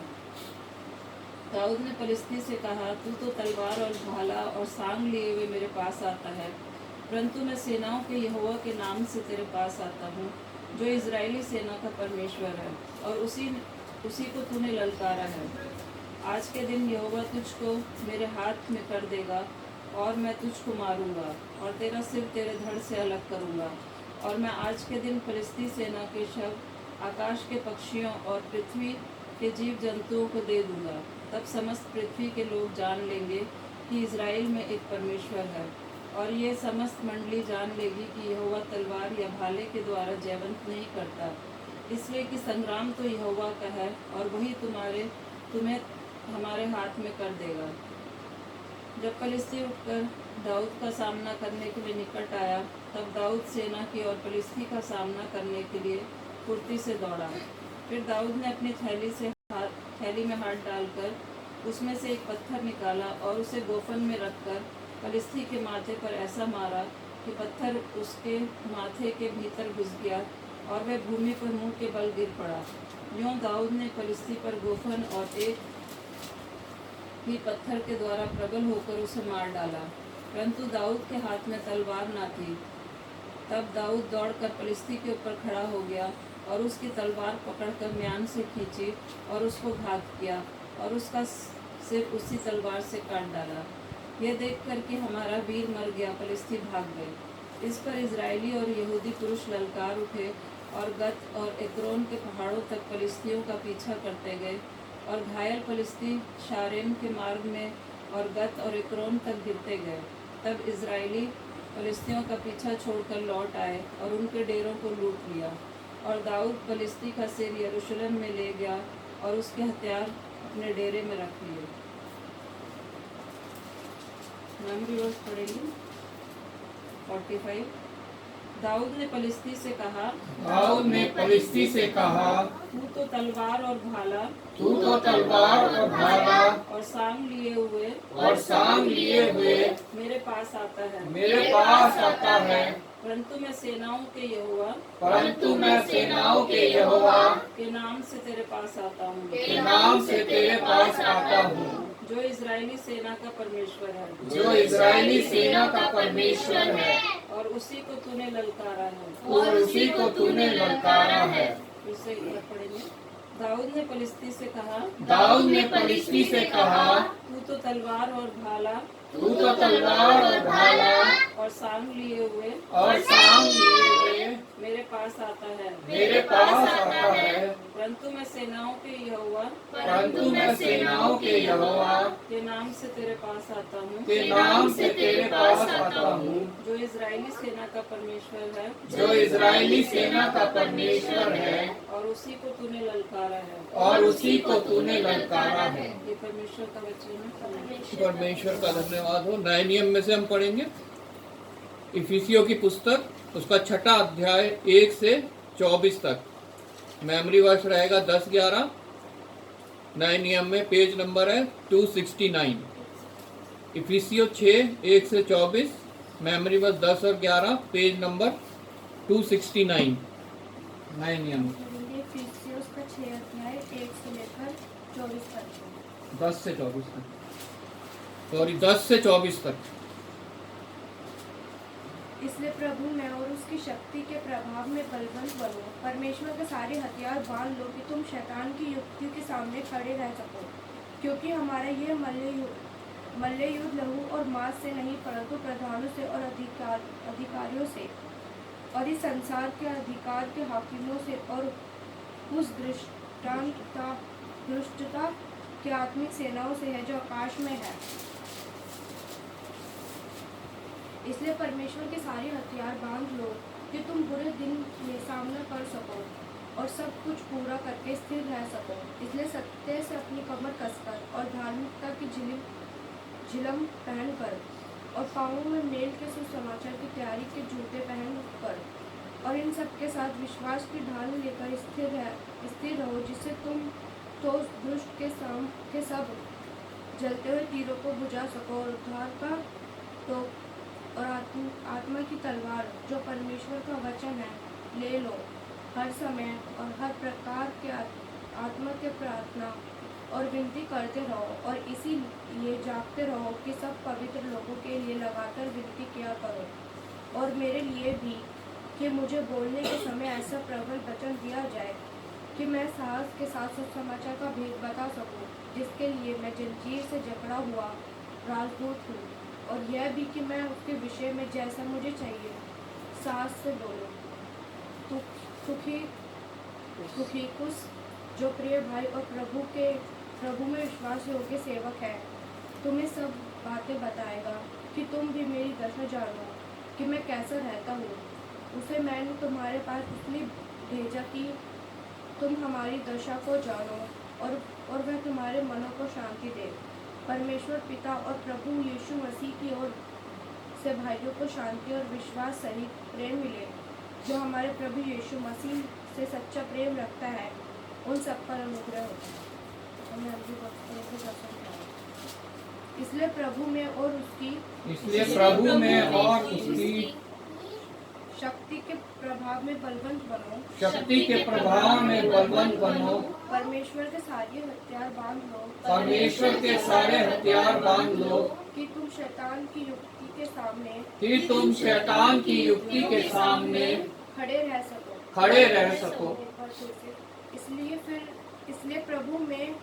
दाऊद ने फलिस्ती से कहा, तू तो तलवार और भाला और सांग लिए हुए मेरे पास आता है, परंतु मैं सेनाओं के यहोवा के नाम से तेरे पास आता हूँ, जो इजरायली सेना का परमेश्वर है, और उसी को तूने ललकारा है। आज के दिन यहोवा तुझको मेरे हाथ में कर देगा, और मैं तुझको मारूंगा, और तेरा सिर तेरे धड़ से अलग करूंगा। और मैं आज के दिन फलिस्ती सेना के शव आकाश के पक्षियों और पृथ्वी के जीव जंतुओं को दे दूंगा। तब समस्त पृथ्वी के लोग जान लेंगे कि इजराइल में एक परमेश्वर है, और ये समस्त मंडली जान लेगी कि यहोवा तलवार या भाले के द्वारा जयवंत नहीं करता, इसलिए कि संग्राम तो यहोवा का है, और वही तुम्हें हमारे हाथ में कर देगा। जब फलिस्ती उठकर दाऊद का सामना करने के लिए निकट आया, तब दाऊद सेना की और फलिस्ती का सामना करने के लिए फुर्ती से दौड़ा। फिर दाऊद ने अपनी थैली में हाथ डालकर उसमें से एक पत्थर निकाला, और उसे गोफन में रखकर फलिस्ती के माथे पर ऐसा मारा कि पत्थर उसके माथे के भीतर घुस गया, और वह भूमि पर मुंह के बल गिर पड़ा। यूँ दाऊद ने फलिस्ती पर गोफन और एक भी पत्थर के द्वारा प्रबल होकर उसे मार डाला, परंतु दाऊद के हाथ में तलवार न थी। तब दाऊद दौड़कर पलिश्ती के ऊपर खड़ा हो गया और उसकी तलवार पकड़कर म्यान से खींची और उसको घात किया और उसका सिर उसी तलवार से काट डाला। यह देखकर कि हमारा वीर मर गया, पलिश्ती भाग गए। इस पर इजरायली और यहूदी पुरुष ललकार उठे और गत और एक्रोन के पहाड़ों तक पलिश्तियों का पीछा करते गए, और घायल पलिश्ती शारेम के मार्ग में और गत और एक्रोन तक गिरते गए। तब इजरायली पलिश्तियों का पीछा छोड़कर लौट आए और उनके डेरों को लूट लिया, और दाऊद पलिश्ती का सिर यरूशलेम में ले गया और उसके हथियार अपने डेरे में रख लिए। मेमोरी वर्स पढ़ेंगे 45। दाऊद ने पलिश्ती से कहा, दाऊद ने पलिश्ती से कहा, तू तो तलवार और भाला तू तो तलवार और भाला और सांग लिए हुए मेरे पास आता है, मेरे पास आता है, परंतु मैं सेनाओं के यहोवा परंतु मैं सेनाओं के यहोवा के नाम से तेरे पास आता हूँ, के नाम से तेरे पास आता हूँ, जो इजरायली सेना का परमेश्वर है, जो इजरायली सेना का परमेश्वर है, और उसी को तूने ललकारा है। और उसी को तूने ललकारा है। फिर से यह पढ़ेंगे। दाऊद ने पलिश्ती से कहा, दाऊद ने पलिश्ती से कहा, तू तो तलवार और भाला तू तो तलवार और भाला और सांग लिए हुए मेरे पास आता है, परंतु मैं सेनाओं के यहोवा के नाम से तेरे पास आता हूँ, जो इजरायली सेना का परमेश्वर है, और उसी को तूने ललकारा है। ये परमेश्वर का वचन है। परमेश्वर का धन्यवाद हो। नए नियम में से हम पढ़ेंगे इफिसियों की पुस्तक, उसका 6 अध्याय 1 से 24 तक। मेमोरी वर्स रहेगा 10-11। नए नियम में पेज नंबर है 269। इफिसियो 6:1 से 24, मेमोरी वर्स 10 और 11, पेज नंबर 269। नए नियम इफिसियोस का 6 अध्याय 1 से लेकर 24 तक। 10 से 24 तक, सॉरी 10 से 24 तक। इसलिए प्रभु में और उसकी शक्ति के प्रभाव में बलवंत बनो, परमेश्वर के सारे हथियार बांध लो कि तुम शैतान की युक्तियों के सामने खड़े रह सको, क्योंकि हमारा ये मल्ल युद्ध लहू और मांस से नहीं, परंतु प्रधानों से और अधिकारियों से और इस संसार के अधिकार के हाकिमों से और उस दुष्टता की आत्मिक सेनाओं से है जो आकाश में है। इसलिए परमेश्वर के सारे हथियार बांध लो कि तुम बुरे दिन में सामना कर सको और सब कुछ पूरा करके स्थिर रह सको। इसलिए सत्य से अपनी कमर कसकर और धार्मिकता की झिलम पहनकर और पाँवों में मेल के सुसमाचार की तैयारी के जूते पहनकर और इन सब के साथ विश्वास की ढाल लेकर स्थिर रहो, जिससे तुम तो दुष्ट के सब जलते हुए तीरों को बुझा सको और उद्धार का तो और आत्मा की तलवार जो परमेश्वर का वचन है ले लो। हर समय और हर प्रकार के आत्मा के प्रार्थना और विनती करते रहो, और इसीलिए जागते रहो कि सब पवित्र लोगों के लिए लगातार विनती किया करो, और मेरे लिए भी, कि मुझे बोलने के समय ऐसा प्रबल वचन दिया जाए कि मैं साहस के साथ सुसमाचार का भेद बता सकूं, जिसके लिए मैं जंजीर से जकड़ा हुआ राजदूत हूँ, और यह भी कि मैं उसके विषय में जैसा मुझे चाहिए साहस से बोलूं। तुखिकुस, जो प्रिय भाई और प्रभु में विश्वास योग्य सेवक है, तुम्हें सब बातें बताएगा कि तुम भी मेरी दशा जानो कि मैं कैसा रहता हूँ। उसे मैंने तुम्हारे पास इसलिए भेजा कि तुम हमारी दशा को जानो और वह तुम्हारे मनों को शांति दे। परमेश्वर पिता और प्रभु यीशु मसीह की ओर से भाइयों को शांति और विश्वास सहित प्रेम मिले। जो हमारे प्रभु यीशु मसीह से सच्चा प्रेम रखता है, उन सब पर अनुग्रह हो। इसलिए प्रभु में और उसकी शक्ति के प्रभाव में बलवंत बनो। शक्ति के प्रभाव में बलवंत बनो। परमेश्वर के सारे हथियार बांध लो। परमेश्वर के सारे हथियार बांध लो कि तुम शैतान की युक्ति के सामने कि तुम शैतान की युक्ति के सामने खड़े रह सको। खड़े रह सको। इसलिए प्रभु में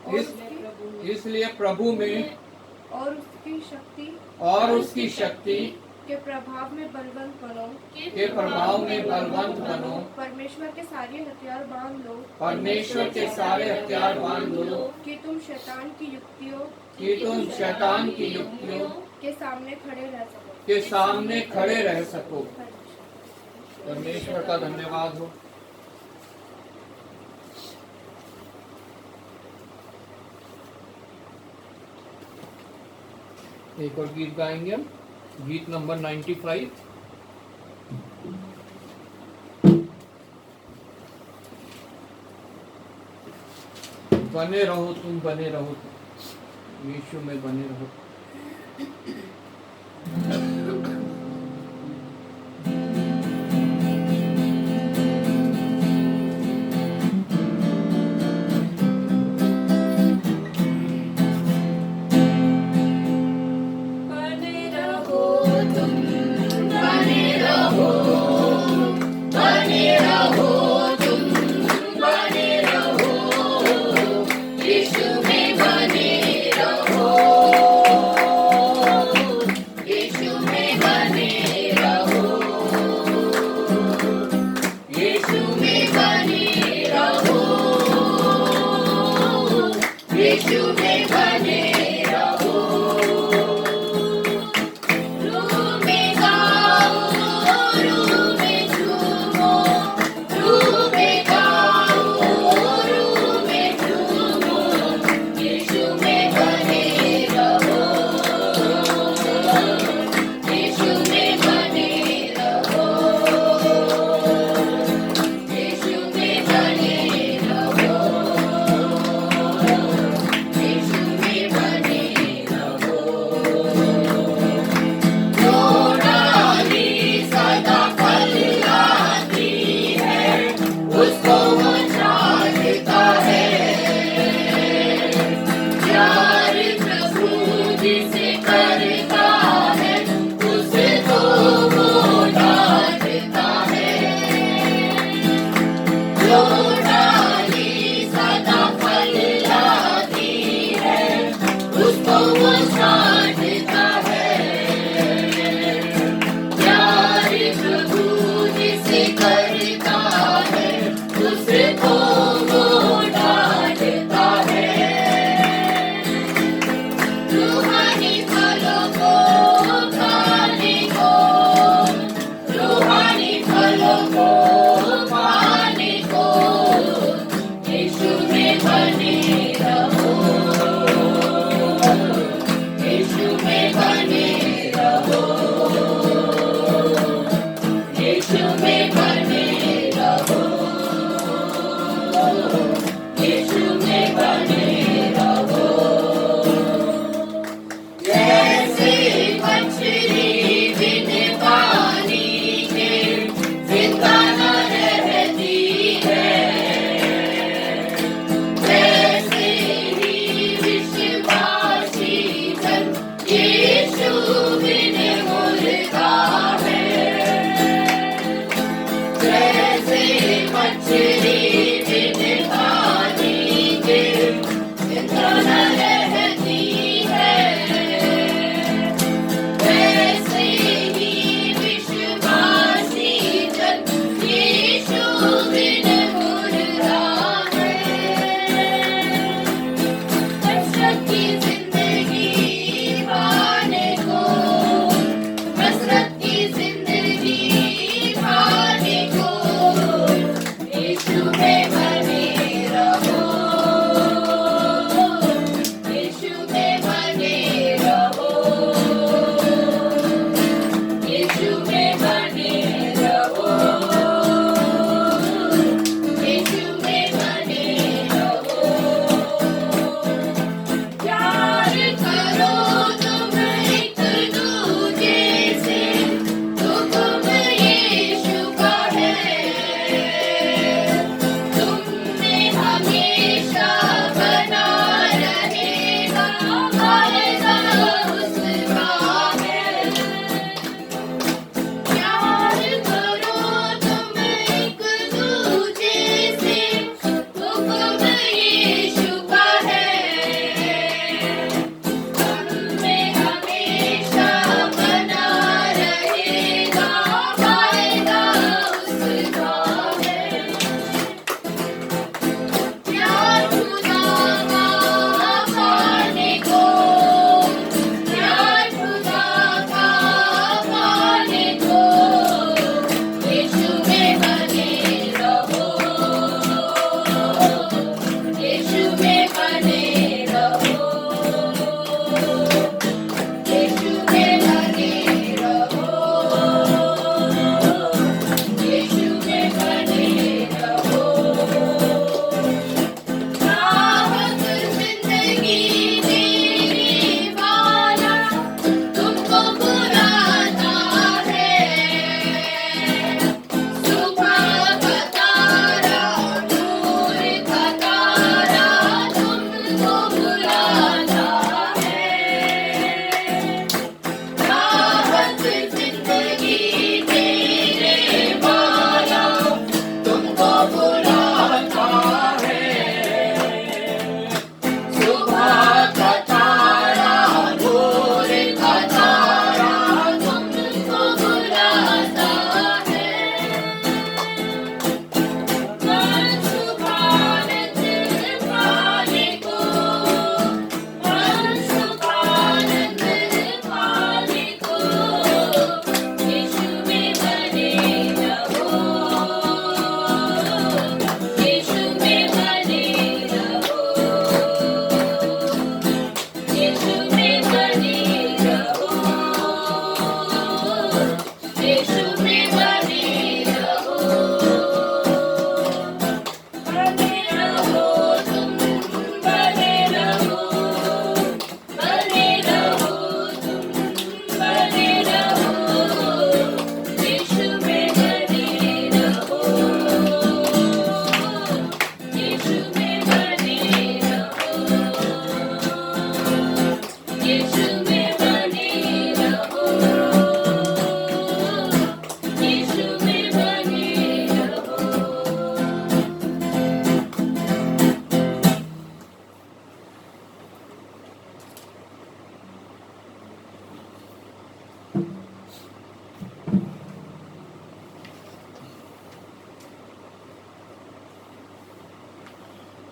इसलिए प्रभु में और उसकी शक्ति के प्रभाव में बलवंत बनो। के प्रभाव में बलवंत बनो। परमेश्वर के सारे हथियार बांध लो। परमेश्वर के सारे हथियार बांध लो कि तुम शैतान की युक्तियों के सामने खड़े रह सको। परमेश्वर का धन्यवाद हो। एक और गीत गाएंगे हम, गीत नंबर 95। बने रहो तुम, बने रहो यीशु में बने रहो।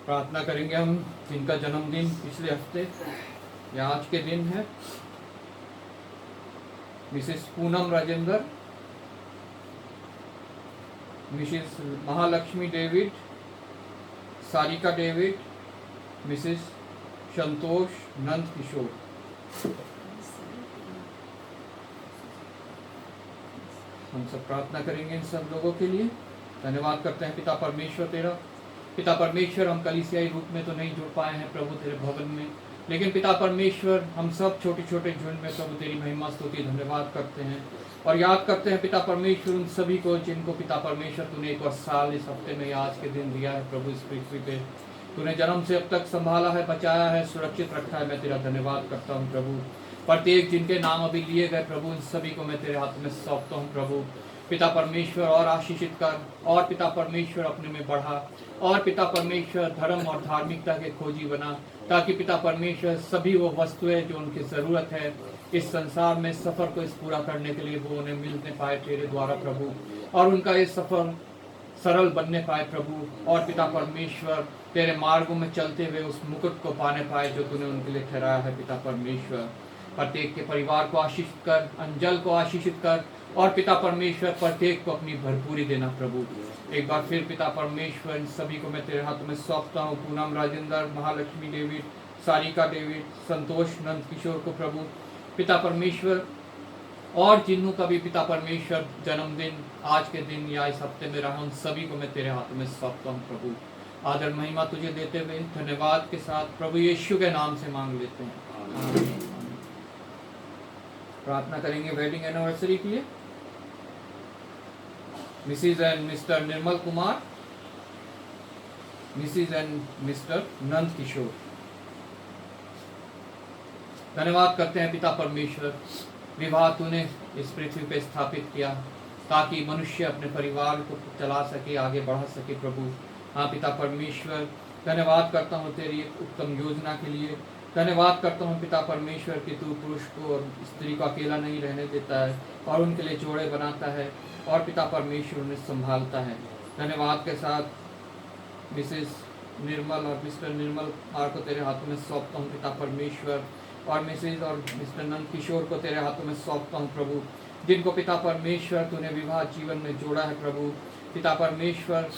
प्रार्थना करेंगे हम जिनका जन्मदिन पिछले हफ्ते या आज के दिन है। Mrs Poonam Rajendra, Mrs Mahalakshmi David, Sarika David, Mrs Santosh Nand Kishore. हम सब प्रार्थना करेंगे इन सब लोगों के लिए। धन्यवाद करते हैं पिता परमेश्वर तेरा। पिता परमेश्वर, हम कलीसियाई रूप में तो नहीं जुड़ पाए हैं प्रभु तेरे भवन में, लेकिन पिता परमेश्वर हम सब छोटे छोटे झुंड में प्रभु तेरी महिमा स्तुति धन्यवाद करते हैं और याद करते हैं पिता परमेश्वर उन सभी को जिनको पिता परमेश्वर तूने एक और साल इस हफ्ते में आज के दिन दिया है प्रभु। इस पृथ्वी पे तूने जन्म से अब तक संभाला है, बचाया है, सुरक्षित रखा है। मैं तेरा धन्यवाद करता हूँ प्रभु। प्रत्येक जिनके नाम अभी लिए गए प्रभु, उन सभी को मैं तेरे हाथ में सौंपता हूँ प्रभु। पिता परमेश्वर और आशीषित कर और पिता परमेश्वर अपने में बढ़ा और पिता परमेश्वर धर्म और धार्मिकता के खोजी बना, ताकि पिता परमेश्वर सभी वो वस्तुएं जो उनकी ज़रूरत है इस संसार में सफ़र को इस पूरा करने के लिए वो उन्हें मिलने पाए तेरे द्वारा प्रभु, और उनका ये सफ़र सरल बनने पाए प्रभु। और पिता परमेश्वर तेरे मार्गों में चलते हुए उस मुकुट को पाने पाए जो तूने उनके लिए ठहराया है पिता परमेश्वर। प्रत्येक के परिवार को आशीषित कर, अंजल को आशीषित कर और पिता परमेश्वर प्रत्येक को अपनी भरपूरी देना प्रभु। एक बार फिर पिता परमेश्वर इन सभी को मैं तेरे हाथ में सौंपता हूँ। पूनम राजेंद्र, महालक्ष्मी डेविड, सारिका डेविड, संतोष नंद किशोर को प्रभु पिता परमेश्वर, और जिन्हों का भी पिता परमेश्वर जन्मदिन आज के दिन या इस हफ्ते में रहा, उन सभी को मैं तेरे हाथ में सौंपता हूँ प्रभु। आदर महिमा तुझे देते हुए धन्यवाद के साथ प्रभु यीशु के नाम से मांग लेते हैं, आमीन। प्रार्थना करेंगे वेडिंग एनिवर्सरी के लिए। Mrs and Mr Nirmal Kumar, Mrs and Mr Nand Kishore. धन्यवाद करते हैं पिता परमेश्वर, विवाह तूने इस पृथ्वी पे स्थापित किया ताकि मनुष्य अपने परिवार को चला सके, आगे बढ़ा सके प्रभु। हाँ पिता परमेश्वर, धन्यवाद करता हूँ तेरी एक उत्तम योजना के लिए। धन्यवाद करता हूँ पिता परमेश्वर कि तू पुरुष को और स्त्री को अकेला नहीं रहने देता है और उनके लिए जोड़े बनाता है और पिता परमेश्वर उन्हें संभालता है। धन्यवाद के साथ मिसेस निर्मल और मिस्टर निर्मल कुमार को तेरे हाथों में सौंपता हूँ पिता परमेश्वर, और मिसेज और मिस्टर नंद किशोर को तेरे हाथों में सौंपता हूँ प्रभु, जिनको पिता परमेश्वर तूने विवाह जीवन में जोड़ा है प्रभु। पिता परमेश्वर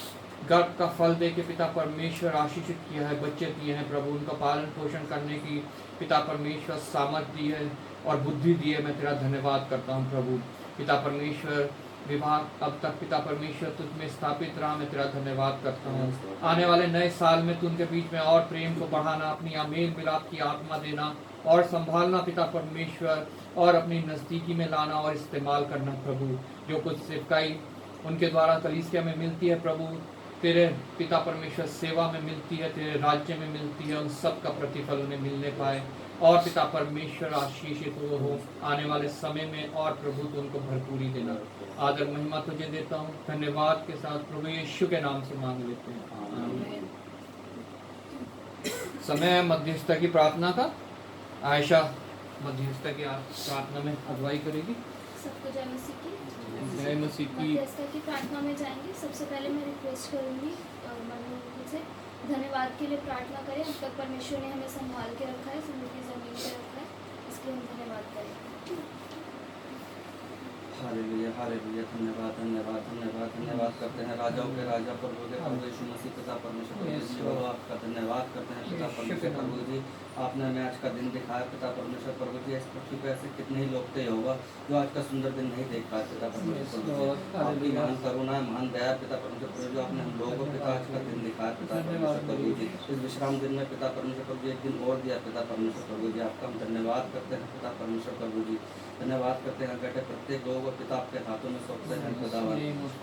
गर्भ का फल दे के पिता परमेश्वर आशीषित किया है, बच्चे दिए हैं प्रभु, उनका पालन पोषण करने की पिता परमेश्वर सामर्थ्य दी है और बुद्धि दी है। मैं तेरा धन्यवाद करता हूँ प्रभु। पिता परमेश्वर विवाह अब तक पिता परमेश्वर तुझ में स्थापित रहा, मैं तेरा धन्यवाद करता हूँ। आने वाले नए साल में तू उनके बीच में और प्रेम को बढ़ाना, अपनी मेल मिलाप की आत्मा देना और संभालना पिता परमेश्वर, और अपनी नज़दीकी में लाना और इस्तेमाल करना प्रभु। जो कुछ सेवकाई उनके द्वारा कलीसिया में मिलती है प्रभु, तेरे पिता परमेश्वर सेवा में मिलती है, तेरे राज्य में मिलती है, उन सब का प्रतिफल उन्हें मिलने पाए और पिता परमेश्वर आशीषित वो हो आने वाले समय में, और प्रभु तो उनको भरपूरी देना। आदर महिमा तुझे देता हूँ धन्यवाद के साथ प्रभु यीशु के नाम से मांग लेते हैं, आमीन। समय है मध्यस्थता की प्रार्थना का। आयशा मध्यस्थता की प्रार्थना में अगुवाई करेगी। सबको जय मसीह की। जय मसीह की। मध्यस्थता की प्रार्थना में जाएंगे। सबसे पहले मैं रिक्वेस्ट करूंगी मनोज से धन्यवाद के लिए प्रार्थना करें। अब तक परमेश्वर ने हमें संभाल के रखा है, समृद्धि जमीन पे रखा है, इसके लिए हम धन्यवाद करें। Hallelujah hallelujah. धन्यवाद धन्यवाद धन्यवाद धन्यवाद करते हैं राजाओं के राजा प्रभु के प्रभु यीशु मसीह पिता परमेश्वर प्रभु आपका धन्यवाद करते हैं पिता परमेश्वर प्रभु जी। आपने हमें आज का दिन दिखाया पिता परमेश्वर प्रभु जी। इस पृथ्वी पर ऐसे कितने ही लोग थे होगा जो आज का सुंदर दिन नहीं देख पाए पिता परमेश्वर प्रभु जी। आपकी महान करुणा महान दया पिता परमेश्वर प्रभु जी, आपने हम लोगों को पिता आज का दिन दिखाया पिता परमेश्वर प्रभु जी। इस विश्राम दिन में पिता परमेश्वर प्रभु जी एक दिन और दिया पिता परमेश्वर प्रभु जी। आपका हम धन्यवाद करते हैं पिता परमेश्वर प्रभु जी। धन्यवाद करते हैं बेटे प्रत्येक लोगों को पिता आपके हाथों में सौंपते हैं खुदावन।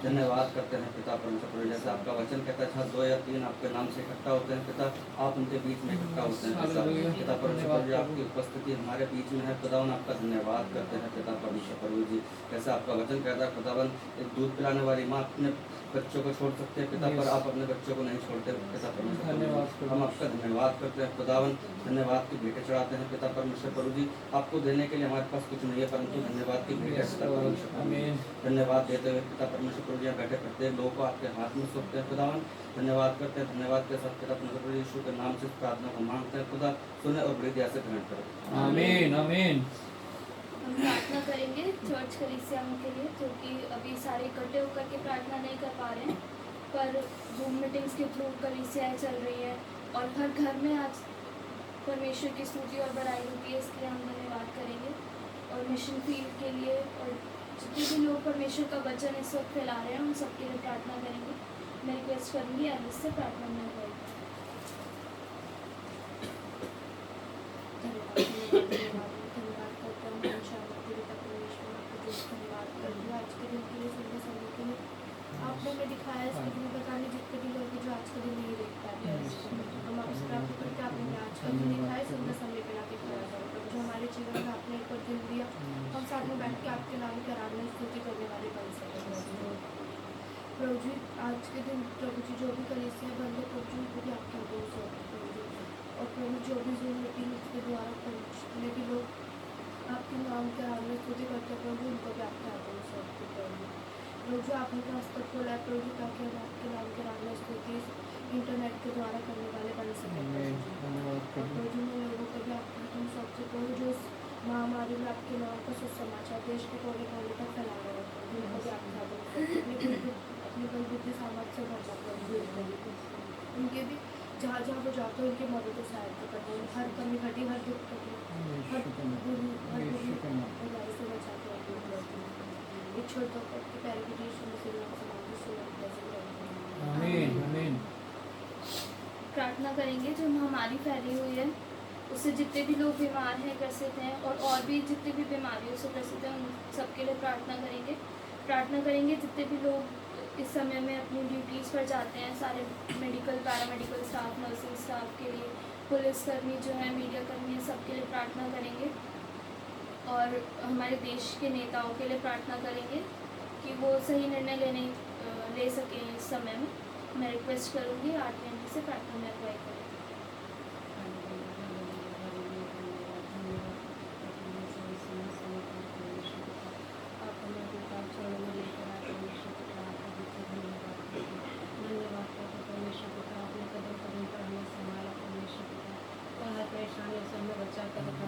धन्यवाद करते हैं पिता परमेश्वर प्रभु, जैसे आपका वचन कहता है जहाँ 2 या 3 आपके नाम से इकट्ठा होते हैं पिता, आप उनके बीच में इकट्ठा होते हैं पिता। पिता परमेश्वर प्रभु जी, आपकी उपस्थिति हमारे बीच में है खुदावन, आपका धन्यवाद करते हैं पिता परमेश्वर प्रभु जी। जैसे आपका वचन कहता है खुदावन, एक दूध पिलाने वाली माँ अपने बच्चों को छोड़ सकते हैं पिता, पर आप अपने बच्चों को नहीं छोड़ते पिता परमेश्वर प्रभु। हम आपका धन्यवाद करते हैं खुदावन, धन्यवाद की भेंटें चढ़ाते हैं पिता परमेश्वर प्रभु जी। आपको देने के लिए हमारे पास कुछ नहीं है, परंतु धन्यवाद की भेंटें पिता परमेश्वर प्रभु जी। धन्यवाद देते हुए पिता परमेश्वर प्रभु जी, यहाँ बैठे प्रत्येक लोगों को आपके हाथ में सौंपते हैं खुदावन। धन्यवाद करते हैं, धन्यवाद के साथ पिता परमेश्वर प्रभु यीशु के नाम से प्रार्थना को मांगते हैं खुदा, सुने और बड़ी दया से ग्रहण करें। आमीन आमीन। हम प्रार्थना करेंगे चर्च कलीसियाओं के लिए, जो कि अभी सारे इकट्ठे होकर के प्रार्थना नहीं कर पा रहे हैं, पर जूम मीटिंग्स के थ्रू कलीसियाएँ चल रही है और हर घर में आज परमेश्वर की स्तुति और बड़ाई होती है। इसके लिए हम धन्यवाद करेंगे और मिशन फील्ड के लिए और जितने भी लोग परमेश्वर का वचन इस वक्त फैला रहे हैं उन सबके लिए प्रार्थना करेंगे। मैं रिक्वेस्ट करूँगी एलिस से प्रार्थना में करें। धन्यवाद करता हूँ परमेश्वर, आपका जो धन्यवाद कर दिया आज के दिन के लिए, सुनने समय के लिए आपने हमें दिखाया इसके दिन बताने जितने भी लोग हैं जो आज का दिन नहीं देख पाते हैं। हम आपसे प्रार्थना करके आपने हमें आज का दिन दिखाया, सुंदर समय पर आके खड़ा करो जो हमारे जीवन में आपने एक और दिन दिया, हम साथ में बैठ के आपके नाम की आराधना स्तुति करने वाले बन सकें। प्रभु जी आज के दिन प्रभु जी जो भी कलीसिया बंद है प्रभु जी उनको भी आपके हाथों में सौंपते हैं प्रभु जी। और प्रभु जो भी जूम मीटिंग के द्वारा जितने भी लोग आपके नाम के आराधना स्तुति करते हैं प्रभु उनको भी आपके हाथों में सौंपते हैं प्रभु। प्रभु जी आपने तो हस्तक खोला है प्रभु जी, ताकि हम आपके नाम के आराधना स्तुति इंटरनेट के द्वारा करने वाले बन सकें प्रभु जी। मैं लोगों को भी आपके हाथों में सौंपते प्रभु जो इस महामारी में आपके नाम का सुसमाचार देश के कोने कोने तक फैला रहे हैं प्रभु, उनको भी आपके हाथों में अपनी बल बुद्धि सामर्थ्य से भर सकते उनके भी जहाँ जहाँ वो जाते हैं उनकी मदद और सहायता करते हैं, हर कमी घटी हर दुख कटी हर बुराई से बचाते हैं। एक छोटा के पैर की यीशु मसीह नाम से मांगते हैं। आमीन आमीन। प्रार्थना करेंगे जो महामारी फैली हुई है उससे जितने भी लोग बीमार हैं ग्रसित हैं और भी जितनी भी बीमारियों से ग्रसित हैं उन सबके लिए प्रार्थना करेंगे जितने भी लोग इस समय में अपनी ड्यूटीज़ पर जाते हैं, सारे medical paramedical staff, nursing staff के लिए, पुलिसकर्मी जो है, मीडिया कर्मी है, सबके लिए प्रार्थना करेंगे और हमारे देश के नेताओं के लिए प्रार्थना करेंगे कि वो सही निर्णय ले सकें इस समय में। मैं रिक्वेस्ट करूँगी 8 मिनट से प्रार्थना में अगुवाई करें। परेशानियों से हमें बचा कर रखा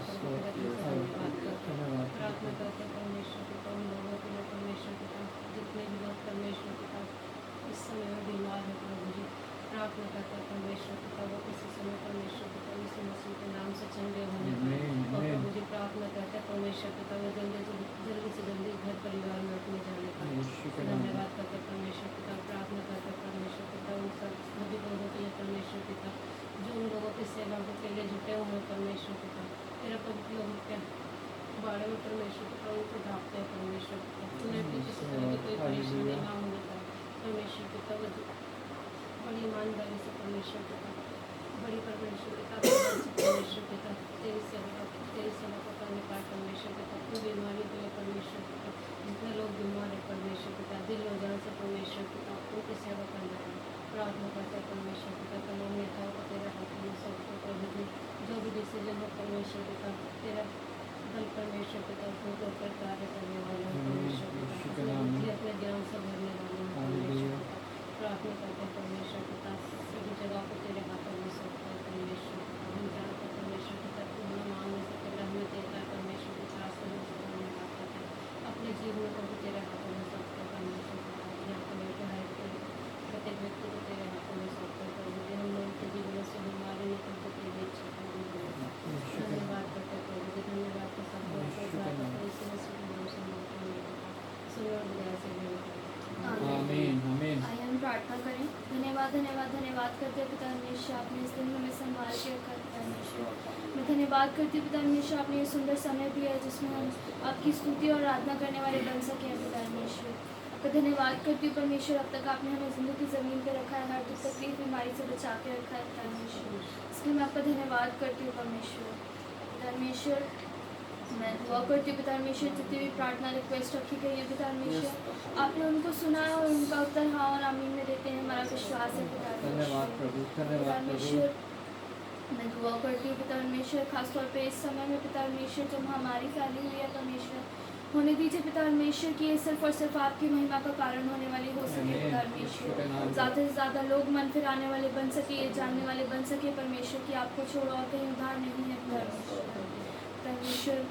प्रार्थना करते परमेश्वर पिता उन लोगों के लिए परमेश्वर पिता जितने भी लोग परमेश्वर पिता इस समय में बीमार है प्रभु जी, प्रार्थना करते परमेश्वर पिता वो इसी समय परमेश्वर पिता यीशु मसीह के नाम से चंगे होने और प्रभु जी प्रार्थना करते परमेश्वर पिता वो जल्दी से जल्दी घर परिवार में अपने जाने का धन्यवाद करते परमेश्वर पिता। प्रार्थना करते परमेश्वर पिता उन सभी लोगों के लिए परमेश्वर पिता जो उन लोगों की सेवा के लिए जुटे हुए हैं परमेश्वर पिता, तेरा पवित्र लोगों के बारे में परमेश्वर पिता उनको ढांपते हैं परमेश्वर पिता, उन्हें भी किसी तरह की कोई परेशानी ना होने पाए परमेश्वर पिता। वो बड़ी ईमानदारी से परमेश्वर पिता, बड़ी परमेश्वर पिता परमेश्वर पिता तेरी सेवा को करने पाए परमेश्वर पिता। कोई बीमारी को परमेश्वर पिता जितने लोग बीमार है परमेश्वर पिता दिल हो जाने से परमेश्वर पिता उनकी सेवा करने पाए प्रार्थना करते हैं परमेश्वर पिता। तमाम नेताओं को तेरे हाथों में सौंपते प्रभु जी, जो भी डिसीजन हो परमेश्वर पिता तेरा बल परमेश्वर पिता उसको ऊपर कार्य करने वाले हैं परमेश्वर पिता, अपने ज्ञान से भरने वाले हैं परमेश्वर पिता। प्रार्थना करते हैं परमेश्वर पिता सभी जगह को तेरे हाथों में सौंपते हैं परमेश्वर पिता। हम जानते हैं परमेश्वर पिता तू हमें मांगने से पहले हमें देता है परमेश्वर पिता, अपने जीवन को भी तेरे हाथों में सौंपते हैं परमेश्वर पिता। यहाँ पर बैठे हैं प्रत्येक व्यक्ति को तेरे हाथों में सौंपते हैं प्रभु जी, हम लोगों के जीवन से बीमारी निकल के तेरी इच्छा धन्यवाद करते हैं प्रभु जी। धन्यवाद के साथ आमीन आमीन। आइए हम प्रार्थना करें। धन्यवाद करते हैं पिता हमेशा आपने इस दिन में हमें संभाल के रखा। पिता परमेश्वर। मैं धन्यवाद करती हूँ पिता परमेश्वर, आपने ये सुंदर समय दिया है जिसमें हम आपकी स्तुति और आराधना करने वाले बन सके हैं पिता परमेश्वर। आपका धन्यवाद करती हूँ परमेश्वर, अब तक आपने हमें जिंदगी ज़मीन पर रखा है, हर दुख तकलीफ बीमारी से बचा के रखा है पिता परमेश्वर। इसलिए मैं आपका धन्यवाद करती हूँ परमेश्वर। पिता परमेश्वर, मैं दुआ करती हूँ पिता परमेश्वर, जितनी भी प्रार्थना रिक्वेस्ट रखी गई है पिता परमेश्वर, आपने उनको सुना है और उनका उत्तर हाँ और आमीन में देते हैं, हमारा विश्वास है पिता धन्यवाद परमेश्वर। प्रभु, पिता धन्यवाद प्रभु। परमेश्वर, मैं दुआ करती हूँ पिता परमेश्वर, खासतौर पे इस समय में पिता परमेश्वर जो महामारी फैली हुई है परमेश्वर, होने दीजिए पिता परमेश्वर कि ये सिर्फ और सिर्फ आपकी महिमा का कारण होने वाली हो सके पिता परमेश्वर। ज़्यादा से ज़्यादा लोग मन फिराने वाले बन सके, ये जानने वाले बन सके परमेश्वर कि आपको छोड़ो और कहीं उधार नहीं है पिता परमेश्वर।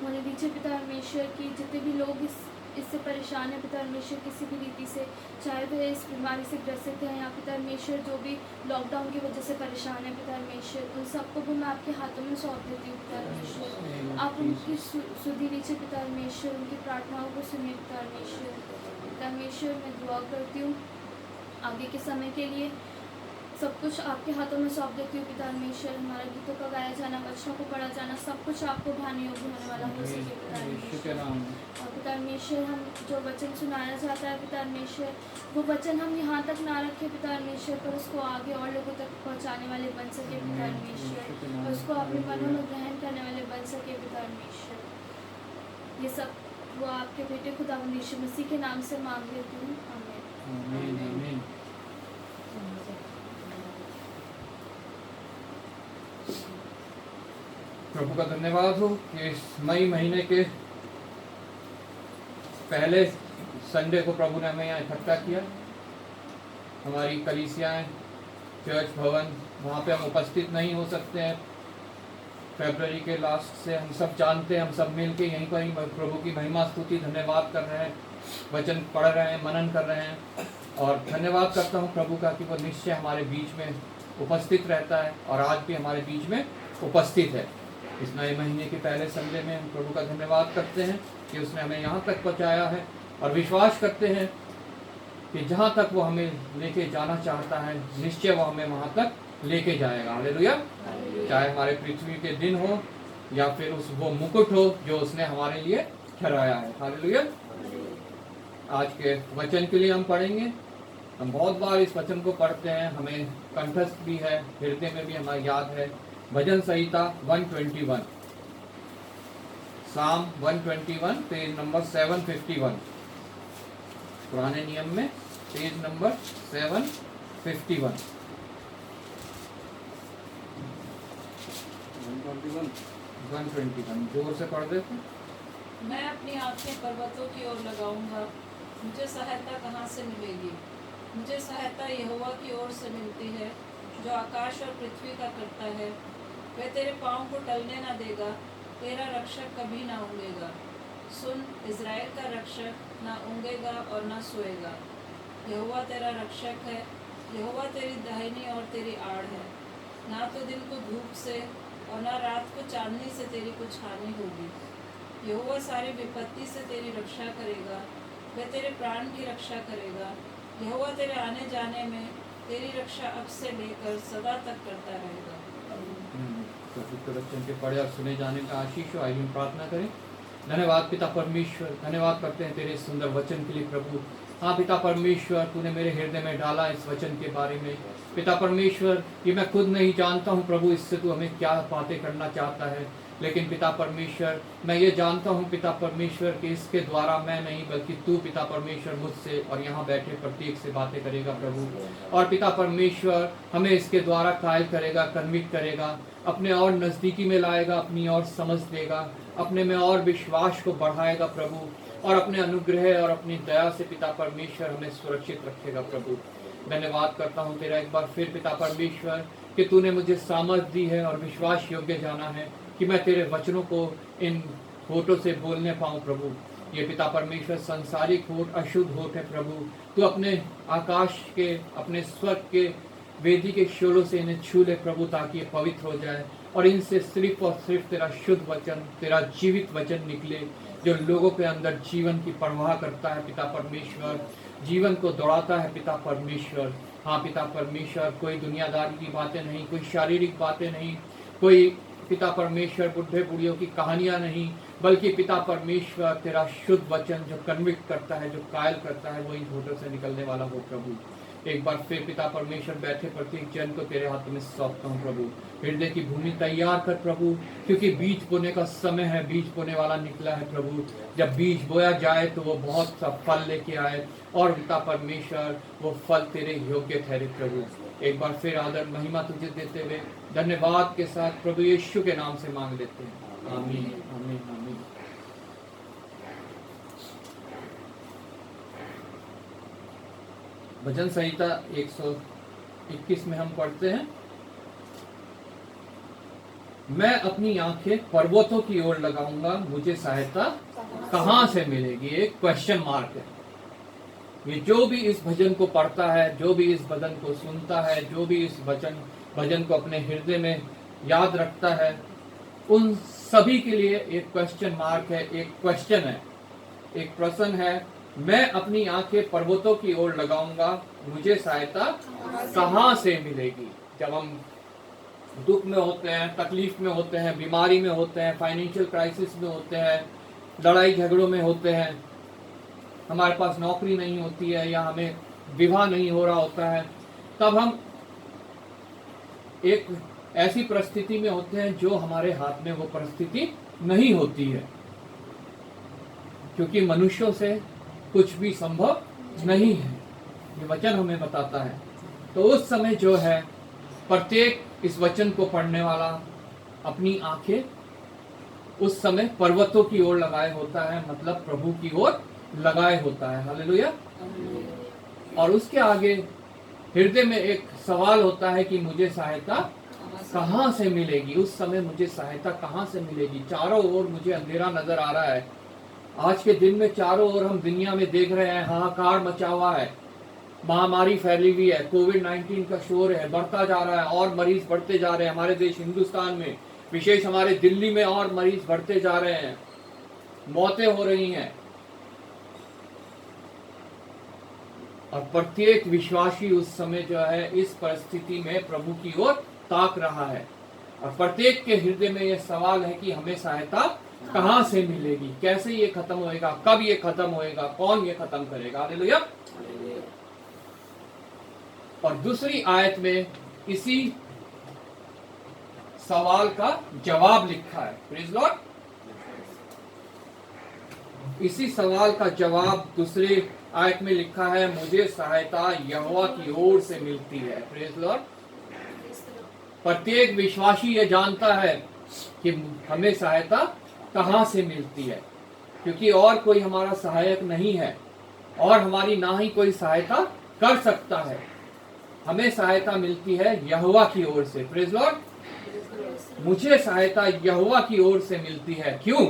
होने दीजिए पिता परमेश्वर कि जितने भी लोग इससे परेशान है पिता परमेश्वर किसी भी रीति से, चाहे वे इस बीमारी से ग्रसित हैं या पिता परमेश्वर जो भी लॉकडाउन की वजह से परेशान है पिता परमेश्वर, उन सबको भी मैं आपके हाथों में सौंप देती हूँ पिता परमेश्वर। आप उनकी सुधि लीजिए पिता परमेश्वर, उनकी प्रार्थनाओं को सुनिए पिता परमेश्वर। पिता परमेश्वर, मैं दुआ करती हूँ आगे के समय के लिए, सब कुछ आपके हाथों में सौंप देती हूँ पिता परमेश्वर। हमारा गीतों का गाया जाना, वचनों को पढ़ा जाना, सब कुछ आपको भाने योग्य होने वाला हो सके पिता परमेश्वर। और पिता परमेश्वर, हम जो वचन सुनाया जाता है पिता परमेश्वर, वो वचन हम यहाँ तक ना रखें पिता परमेश्वर, पर उसको आगे और लोगों तक पहुँचाने वाले बन सके पिता परमेश्वर, और उसको अपने मनों में ग्रहण करने वाले बन सके पिता परमेश्वर। ये सब वो आपके बेटे खुदावंद यीशु मसीह के नाम से मांग लेती हूँ, आमीन। आमीन। प्रभु का धन्यवाद हो कि इस मई महीने के पहले संडे को प्रभु ने हमें यहाँ इकट्ठा किया। हमारी कलीसियाएं, चर्च भवन, वहाँ पे हम उपस्थित नहीं हो सकते हैं फरवरी के लास्ट से, हम सब जानते हैं, हम सब मिल के यहीं पर ही प्रभु की महिमा स्तुति धन्यवाद कर रहे हैं, वचन पढ़ रहे हैं, मनन कर रहे हैं। और धन्यवाद करता हूँ प्रभु का कि वो निश्चय हमारे बीच में उपस्थित रहता है और आज भी हमारे बीच में उपस्थित है। इस नए महीने के पहले संडे में हम प्रभु का धन्यवाद करते हैं कि उसने हमें यहाँ तक पहुँचाया है, और विश्वास करते हैं कि जहाँ तक वो हमें लेके जाना चाहता है निश्चय वो हमें वहाँ तक लेके जाएगा। हालेलुया। चाहे हमारे पृथ्वी के दिन हो या फिर उस वो मुकुट हो जो उसने हमारे लिए ठहराया है। हालेलुया। आज के वचन के लिए हम पढ़ेंगे। हम बहुत बार इस वचन को पढ़ते हैं, हमें कंठस्थ भी है, हृदय में भी हमारा याद है। भजन संहिता 121, साम 121, पेज नंबर 751। पुराने नियम में पेज नंबर 751। 121 जोर से पढ़ देते। मैं अपनी आँखें पर्वतों की ओर लगाऊंगा, मुझे सहायता कहाँ से मिलेगी? मुझे सहायता यहोवा की ओर से मिलती है, जो आकाश और पृथ्वी का करता है। वह तेरे पाँव को टलने न देगा, तेरा रक्षक कभी ना ऊँघेगा। सुन, इज़राइल का रक्षक ना ऊँघेगा और ना सोएगा। यहोवा तेरा रक्षक है, यहोवा तेरी दाहिनी और तेरी आड़ है। ना तो दिन को धूप से और ना रात को चांदनी से तेरी कुछ हानि होगी। यहोवा सारी विपत्ति से तेरी रक्षा करेगा, वह तेरे प्राण की रक्षा करेगा। यहोवा तेरे आने जाने में तेरी रक्षा अब से लेकर सदा तक करता रहेगा। पवित्र वचन के पढ़े और सुने जाने का आशीष हो। आइए हम प्रार्थना करें। धन्यवाद पिता परमेश्वर, धन्यवाद करते हैं तेरे सुंदर वचन के लिए प्रभु। हाँ पिता परमेश्वर, तूने मेरे हृदय में डाला इस वचन के बारे में। पिता परमेश्वर, ये मैं खुद नहीं जानता हूँ प्रभु इससे तू हमें क्या बातें करना चाहता है, लेकिन पिता परमेश्वर मैं ये जानता हूँ पिता परमेश्वर कि इसके द्वारा मैं नहीं बल्कि तू पिता परमेश्वर मुझसे और यहाँ बैठे प्रत्येक से बातें करेगा प्रभु। और पिता परमेश्वर हमें इसके द्वारा कायल करेगा, कन्विक्ट करेगा, अपने और नज़दीकी में लाएगा, अपनी और समझ देगा, अपने में और विश्वास को बढ़ाएगा प्रभु, और अपने अनुग्रह और अपनी दया से पिता परमेश्वर हमें सुरक्षित रखेगा प्रभु। धन्यवाद करता हूँ तेरा एक बार फिर पिता परमेश्वर कि तूने मुझे सामर्थ दी है और विश्वास योग्य जाना है कि मैं तेरे वचनों को इन होठों से बोलने पाऊँ प्रभु। ये पिता परमेश्वर संसारिक होठ, अशुद्ध होठ है प्रभु। तू अपने आकाश के, अपने स्वर्ग के वेदी के शोलों से इन्हें छू ले प्रभु, ताकि ये पवित्र हो जाए और इनसे सिर्फ और सिर्फ तेरा शुद्ध वचन, तेरा जीवित वचन निकले, जो लोगों के अंदर जीवन की परवाह करता है पिता परमेश्वर, जीवन को दौड़ाता है पिता परमेश्वर। हाँ पिता परमेश्वर, कोई दुनियादारी की बातें नहीं, कोई शारीरिक बातें नहीं, कोई पिता परमेश्वर बुढ़े बुढ़ियों की कहानियां नहीं, बल्कि पिता परमेश्वर तेरा शुद्ध वचन जो कन्विक्ट करता है, जो कायल करता है, वो इन होठों से निकलने वाला हो प्रभु। एक बार फिर पिता परमेश्वर बैठे प्रत्येक जन को तेरे हाथ में सौंपता हूँ प्रभु। हृदय की भूमि तैयार कर प्रभु, क्योंकि बीज बोने का समय है, बीज बोने वाला निकला है प्रभु। जब बीज बोया जाए तो वो बहुत सा फल लेके आए, और पिता परमेश्वर वो फल तेरे योग्य ठहरे प्रभु। एक बार फिर आदर महिमा तुझे देते हुए धन्यवाद के साथ प्रभु यीशु के नाम से मांग लेते हैं, आमीन आमीन आमीन। भजन संहिता 121 में हम पढ़ते हैं, मैं अपनी आंखें पर्वतों की ओर लगाऊंगा, मुझे सहायता कहां से मिलेगी। एक क्वेश्चन मार्क है। ये जो भी इस भजन को पढ़ता है, जो भी इस भजन को सुनता है, जो भी इस भजन को अपने हृदय में याद रखता है, उन सभी के लिए एक क्वेश्चन मार्क है, एक क्वेश्चन है, एक प्रश्न है। मैं अपनी आंखें पर्वतों की ओर लगाऊंगा, मुझे सहायता कहां से मिलेगी। जब हम दुख में होते हैं, तकलीफ में होते हैं, बीमारी में होते हैं, फाइनेंशियल क्राइसिस में होते हैं, लड़ाई झगड़ों में होते हैं, हमारे पास नौकरी नहीं होती है या हमें विवाह नहीं हो रहा होता है, तब हम एक ऐसी परिस्थिति में होते हैं जो हमारे हाथ में वो परिस्थिति नहीं होती है, क्योंकि मनुष्यों से कुछ भी संभव नहीं है, ये वचन हमें बताता है। तो उस समय जो है प्रत्येक इस वचन को पढ़ने वाला अपनी आंखें उस समय पर्वतों की ओर लगाए होता है, मतलब प्रभु की ओर लगाए होता है। हालेलुया। और उसके आगे हृदय में एक सवाल होता है कि मुझे सहायता कहां से मिलेगी। उस समय मुझे सहायता कहां से मिलेगी। चारों ओर मुझे अंधेरा नजर आ रहा है। आज के दिन में चारों ओर हम दुनिया में देख रहे हैं, हाहाकार मचा हुआ है, महामारी फैली हुई है, कोविड-19 का शोर है, बढ़ता जा रहा है और मरीज बढ़ते जा रहे हैं। हमारे देश हिंदुस्तान में, विशेष हमारे दिल्ली में और मरीज बढ़ते जा रहे हैं, मौतें हो रही हैं। और प्रत्येक विश्वासी उस समय जो है इस परिस्थिति में प्रभु की ओर ताक रहा है, और प्रत्येक के हृदय में यह सवाल है कि हमें सहायता कहां से मिलेगी, कैसे ये खत्म होएगा, कब ये खत्म होएगा, कौन ये खत्म करेगा। हालेलुया। और दूसरी आयत में इसी सवाल का जवाब लिखा है। Praise Lord. इसी सवाल का जवाब दूसरी आयत में लिखा है, मुझे सहायता यहोवा की ओर से मिलती है। Praise Lord. प्रत्येक विश्वासी ये जानता है कि हमें सहायता कहां से मिलती है, क्योंकि और कोई हमारा सहायक नहीं है और हमारी ना ही कोई सहायता कर सकता है। हमें सहायता मिलती है यहोवा की ओर से। Praise Lord. मुझे सहायता यहोवा की ओर से मिलती है। क्यों?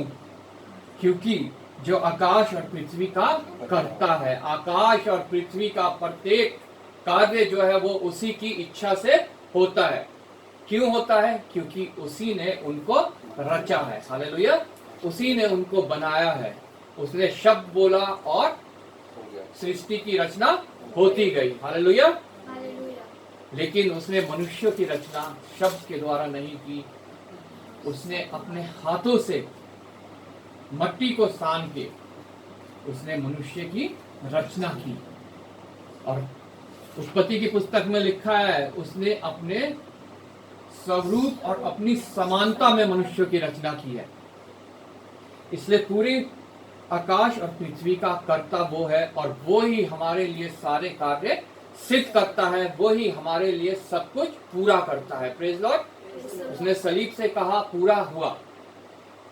क्योंकि जो आकाश और पृथ्वी का करता है, आकाश और पृथ्वी का प्रत्येक कार्य जो है वो उसी की इच्छा से होता है। क्यों होता है? क्योंकि उसी ने उनको रचा है। हालेलुया। उसी ने उनको बनाया है। उसने शब्द बोला और सृष्टि की रचना होती गई। हालेलुया। लेकिन उसने मनुष्य की रचना शब्द के द्वारा नहीं की। उसने अपने हाथों से मट्टी को सान के उसने मनुष्य की रचना की। और उत्पत्ति की पुस्तक में लिखा है, उसने अपने स्वरूप और अपनी समानता में मनुष्य की रचना की है। इसलिए पूरी आकाश और पृथ्वी का कर्ता वो है, और वो ही हमारे लिए सारे कार्य सिद्ध करता है, वो ही हमारे लिए सब कुछ पूरा करता है। Praise Lord. उसने सलीब से कहा पूरा हुआ,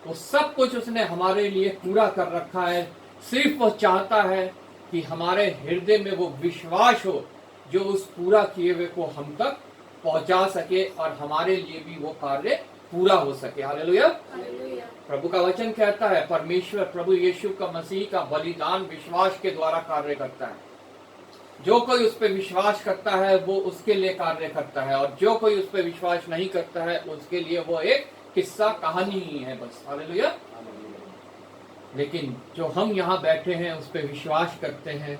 वो सब कुछ उसने हमारे लिए पूरा कर रखा है। सिर्फ वो चाहता है कि हमारे हृदय में वो विश्वास हो जो उस पूरा किए हुए को हम तक पहुंचा सके और हमारे लिए भी वो कार्य पूरा हो सके। हालेलुया। प्रभु का वचन कहता है परमेश्वर प्रभु यीशु का मसीह का बलिदान विश्वास के द्वारा कार्य करता है। जो कोई उस पर विश्वास करता है वो उसके लिए कार्य करता है, और जो कोई उस पर विश्वास नहीं करता है उसके लिए वो एक किस्सा कहानी ही है बस। हालेलुया। लेकिन जो हम यहाँ बैठे हैं उस पर विश्वास करते हैं,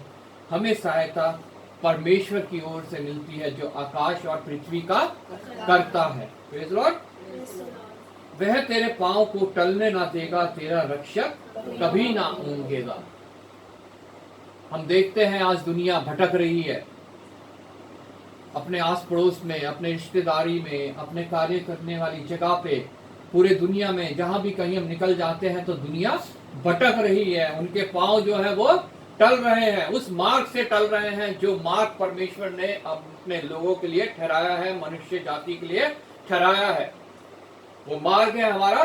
हमें सहायता परमेश्वर की ओर से मिलती है, जो आकाश और पृथ्वी का करता है। Praise Lord. वह तेरे पांव को टलने ना देगा, तेरा रक्षक कभी ना ऊंघेगा। हम देखते हैं आज दुनिया भटक रही है, अपने आस पड़ोस में, अपने रिश्तेदारी में, अपने कार्य करने वाली जगह पे, पूरे दुनिया में जहां भी कहीं हम निकल जाते हैं तो दुनिया भटक रही है। उनके पांव जो है वो टल रहे हैं, उस मार्ग से टल रहे हैं जो मार्ग परमेश्वर ने अपने लोगों के लिए ठहराया है, मनुष्य जाति के लिए ठहराया है। वो मार्ग है हमारा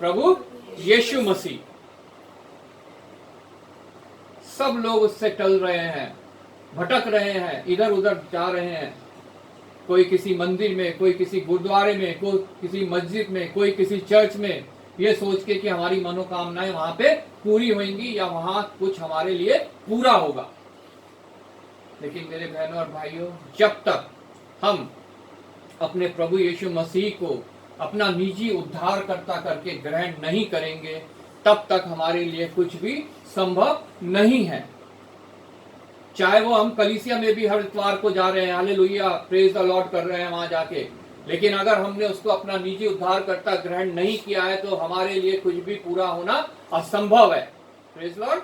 प्रभु यीशु मसीह। सब लोग उससे टल रहे हैं, भटक रहे हैं, इधर उधर जा रहे हैं। कोई किसी मंदिर में, कोई किसी गुरुद्वारे में, कोई किसी मस्जिद में, कोई किसी चर्च में, ये सोच के कि हमारी मनोकामनाएं वहां पे पूरी होंगी या वहां कुछ हमारे लिए पूरा होगा। लेकिन मेरे बहनों और भाइयों, जब तक हम अपने प्रभु यीशु मसीह को अपना निजी उद्धारकर्ता करके ग्रहण नहीं करेंगे, तब तक हमारे लिए कुछ भी संभव नहीं है। चाहे वो हम कलीसिया में भी हर इतवार को जा रहे हैं, हालेलुया, प्रेज द लॉर्ड कर रहे हैं वहां जाके, लेकिन अगर हमने उसको अपना निजी उद्धारकर्ता ग्रहण नहीं किया है तो हमारे लिए कुछ भी पूरा होना असंभव है। Praise Lord.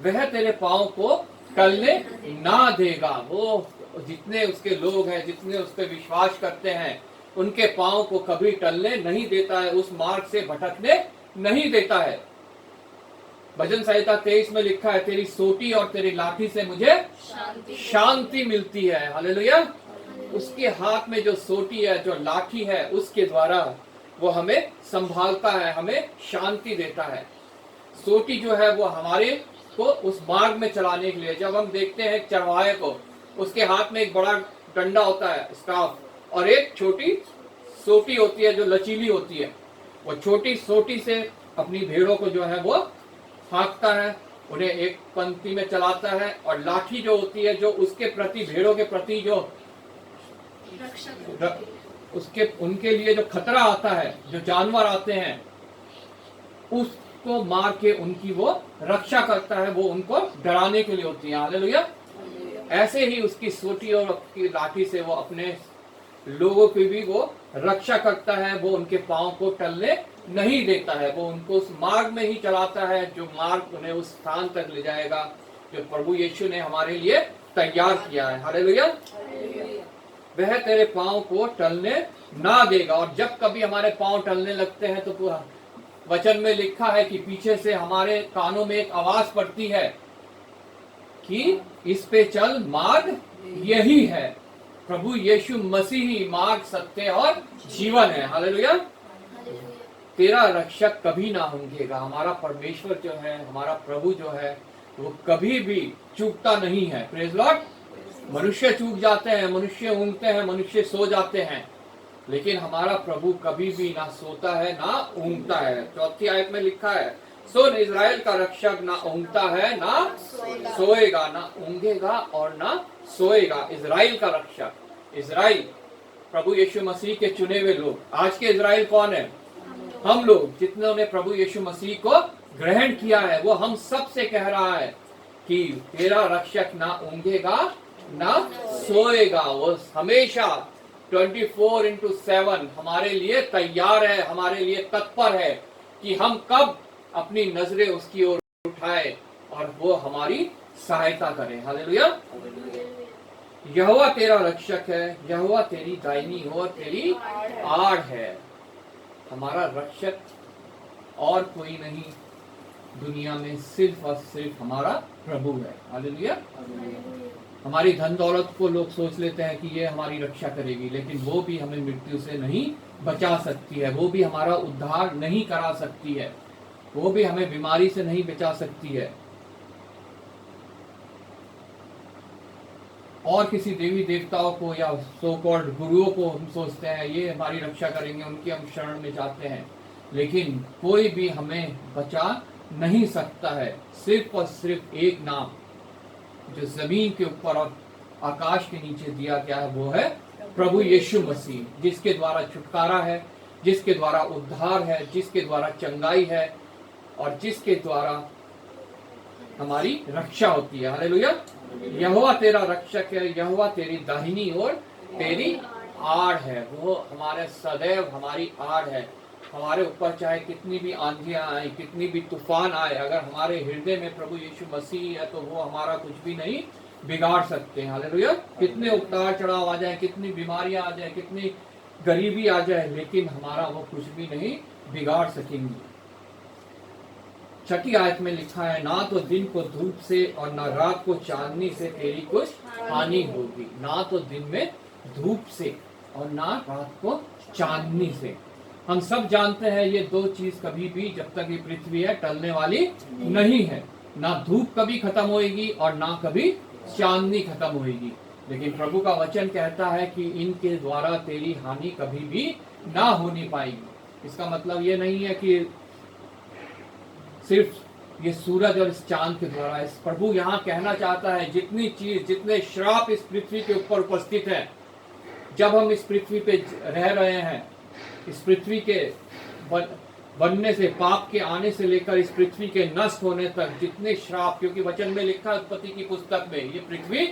वह तेरे पांव को टलने ना देगा। वो जितने उसके लोग हैं, जितने उस पर विश्वास करते हैं, उनके पांव को कभी टलने नहीं देता है, उस मार्ग से भटकने नहीं देता है। भजन संहिता 23 में लिखा है, तेरी सोटी और तेरी लाठी से मुझे शांति मिलती है। हालेलुया। उसके हाथ में जो सोटी है, जो लाठी है, उसके द्वारा वो हमें संभालता है, हमें शांति देता है। सोटी जो है वो हमारे को उस मार्ग में चलाने के लिए, जब हम देखते हैं चरवाहे को, उसके हाथ में एक बड़ा डंडा होता है, स्टाफ, और एक छोटी सोटी होती है जो लचीली होती है। वो छोटी सोटी से अपनी भेड़ों को जो है वो हाँकता है, उन्हें एक पंक्ति में चलाता है, और लाठी जो होती है जो उसके प्रति, भेड़ों के प्रति जो उसके उनके लिए जो खतरा आता है, जो जानवर आते हैं, उसको मार के उनकी वो रक्षा करता है, वो उनको डराने के लिए होती है। हालेलुया। ऐसे ही उसकी सोटी और उसकी लाठी से वो अपने लोगों की भी वो रक्षा करता है, वो उनके पांव को टलने नहीं देता है, वो उनको उस मार्ग में ही चलाता है जो मार्ग उन्हें उस स्थान तक ले जाएगा जो प्रभु यीशु ने हमारे लिए तैयार किया है। हालेलुया। वह तेरे पांव को टलने ना देगा। और जब कभी हमारे पांव टलने लगते हैं तो वचन में लिखा है कि पीछे से हमारे कानों में एक आवाज पड़ती है कि इस पे चल, मार्ग यही है। प्रभु यीशु मसीह ही मार्ग, सत्य और जीवन है। हालेलुया। तेरा रक्षक कभी ना ऊंघेगा। हमारा परमेश्वर जो है, हमारा प्रभु जो है, वो कभी भी चूकता नहीं है। Praise Lord. मनुष्य चूक जाते हैं, मनुष्य ऊँघते हैं, मनुष्य सो जाते हैं, लेकिन हमारा प्रभु कभी भी ना सोता है ना ऊँघता है। 4 आयत में लिखा है, सुन, इज़राइल का रक्षक ना ऊँघता है ना सोएगा, ना ऊँघेगा और ना सोएगा। इज़राइल का रक्षक, इज़राइल प्रभु यीशु मसीह के चुने हुए लोग। आज के इज़राइल कौन है? हम लोग, जितनों ने प्रभु यीशु मसीह को ग्रहण किया है। वो हम सब से कह रहा है कि तेरा रक्षक ना ऊँघेगा ना सोएगा। वो हमेशा 24/7 हमारे लिए तैयार है, हमारे लिए तत्पर है कि हम कब अपनी नजरें उसकी ओर उठाए और वो हमारी सहायता करे। हालेलुया। यहोवा तेरा रक्षक है, यहोवा तेरी दाहिनी ओर तेरी आड़ है। हमारा रक्षक और कोई नहीं दुनिया में, सिर्फ और सिर्फ हमारा प्रभु है। हालेलुया। हमारी धन दौलत को लोग सोच लेते हैं कि ये हमारी रक्षा करेगी, लेकिन वो भी हमें मृत्यु से नहीं बचा सकती है, वो भी हमारा उद्धार नहीं करा सकती है, वो भी हमें बीमारी से नहीं बचा सकती है। और किसी देवी देवताओं को या सो कॉल्ड गुरुओं को हम सोचते हैं ये हमारी रक्षा करेंगे, उनकी हम शरण में जाते हैं, लेकिन कोई भी हमें बचा नहीं सकता है। सिर्फ और सिर्फ एक नाम जो जमीन के ऊपर और आकाश के नीचे दिया गया है, वो है प्रभु यीशु मसीह, जिसके द्वारा छुटकारा है, जिसके द्वारा उद्धार है, जिसके द्वारा चंगाई है और जिसके द्वारा हमारी रक्षा होती है। हालेलुया। यहोवा तेरा रक्षक है, यहोवा तेरी दाहिनी ओर तेरी आड़ है। वो हमारे सदैव हमारी आड़ है। हमारे ऊपर चाहे कितनी भी आंधियां आए, कितनी भी तूफान आए, अगर हमारे हृदय में प्रभु यीशु मसीह है तो वो हमारा कुछ भी नहीं बिगाड़ सकते हैं। हालेलुया। कितने उतार चढ़ाव आ जाए, कितनी बीमारियां आ जाए, कितनी गरीबी आ जाए, लेकिन हमारा वो कुछ भी नहीं बिगाड़ सकेंगी। छठी आयत में लिखा है, ना तो दिन को धूप से और ना रात को चांदनी से तेरी कुछ हानि होगी। ना तो दिन में धूप से और ना रात को चांदनी से। हम सब जानते हैं ये दो चीज कभी भी, जब तक ये पृथ्वी है, टलने वाली नहीं है। ना धूप कभी खत्म होएगी और ना कभी चांदनी खत्म होएगी। लेकिन प्रभु का वचन कहता है कि इनके द्वारा तेरी हानि कभी भी ना होनी पाएगी। इसका मतलब ये नहीं है कि सिर्फ ये सूरज और इस चांद के द्वारा। इस प्रभु यहाँ कहना चाहता है जितनी चीज, जितने श्राप इस पृथ्वी के ऊपर उपस्थित है, जब हम इस पृथ्वी पे रह रहे हैं, इस पृथ्वी के बनने से, पाप के आने से लेकर इस पृथ्वी के नष्ट होने तक जितने श्राप, क्योंकि वचन में लिखा है उत्पत्ति की पुस्तक में, ये पृथ्वी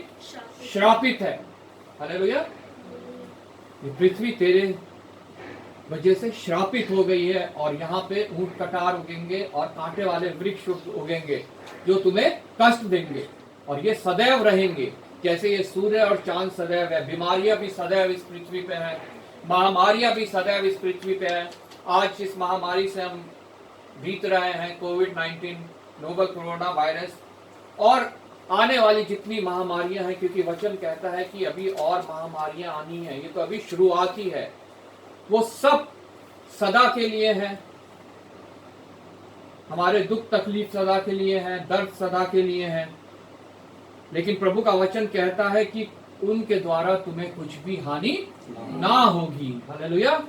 श्रापित है। हालेलुया। ये पृथ्वी तेरे वजह से श्रापित हो गई है और यहाँ पे ऊंट कटार उगेंगे और कांटे वाले वृक्ष उगेंगे जो तुम्हें कष्ट देंगे, और ये सदैव रहेंगे। जैसे ये सूर्य और चांद सदैव है, बीमारियां भी सदैव इस पृथ्वी पे है, महामारियां भी सदैव इस पृथ्वी पे है। आज इस महामारी से हम बीत रहे हैं, कोविड-19, नोवल कोरोना वायरस, और आने वाली जितनी महामारियां हैं, क्योंकि वचन कहता है कि अभी और महामारियां आनी है, ये तो अभी शुरुआत ही है। वो सब सदा के लिए है। हमारे दुख तकलीफ सदा के लिए है, दर्द सदा के लिए है। लेकिन प्रभु का वचन कहता है कि उनके द्वारा तुम्हें कुछ भी हानि ना होगी। हालेलुया।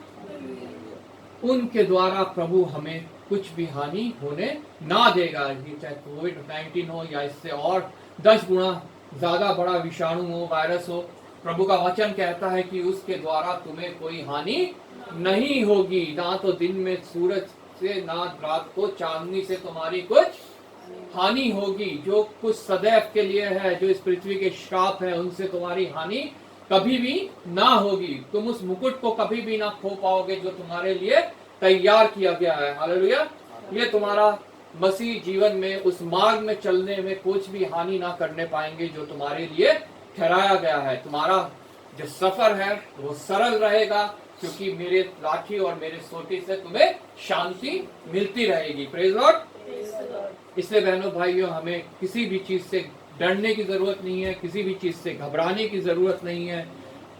उनके द्वारा प्रभु हमें कुछ भी हानि होने ना देगा। ये चाहे कोविड-19 हो या इससे और 10 गुना ज्यादा बड़ा विषाणु हो, वायरस हो, प्रभु का वचन कहता है कि उसके द्वारा तुम्हें कोई हानि नहीं होगी। ना तो दिन में सूरज से, ना रात को चांदनी से तुम्हारी कुछ हानि होगी। जो कुछ सदैव के लिए है, जो इस पृथ्वी के श्राप है, उनसे तुम्हारी हानि कभी भी ना होगी। तुम उस मुकुट को कभी भी ना खो पाओगे जो तुम्हारे लिए तैयार किया गया है। हालेलुया। ये तुम्हारा मसीह जीवन में, उस मार्ग में चलने में कुछ भी हानि ना करने पाएंगे जो तुम्हारे लिए ठहराया गया है। तुम्हारा जो सफर है वो सरल रहेगा, क्योंकि मेरे लाठी और मेरे सोटी से तुम्हें शांति मिलती रहेगी। Praise Lord. इसलिए बहनों भाइयों, हमें किसी भी चीज से डरने की जरूरत नहीं है, किसी भी चीज से घबराने की जरूरत नहीं है।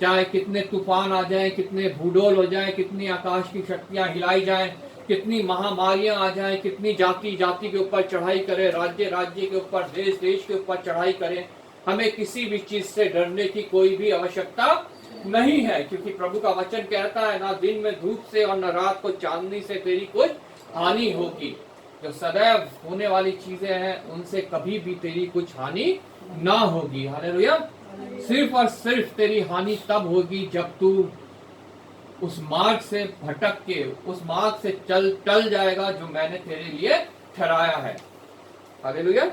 चाहे कितने तूफान आ जाएं, कितने भूडोल हो जाएं, कितनी आकाश की शक्तियां हिलाई जाएं, कितनी महामारियां आ जाएं, कितनी जाति जाति के ऊपर चढ़ाई करे, राज्य राज्य के ऊपर, देश देश के ऊपर चढ़ाई करे, हमें किसी भी चीज से डरने की कोई भी आवश्यकता नहीं है। क्योंकि प्रभु का वचन कहता है, ना दिन में धूप से और न रात को चांदनी से तेरी कुछ हानि होगी। जो सदैव होने वाली चीजें हैं, उनसे कभी भी तेरी कुछ हानि ना होगी। हालेलुया। सिर्फ और सिर्फ तेरी हानि तब होगी जब तू उस मार्ग से भटक के, उस मार्ग से टल जाएगा जो मैंने तेरे लिए ठहराया है। हालेलुया।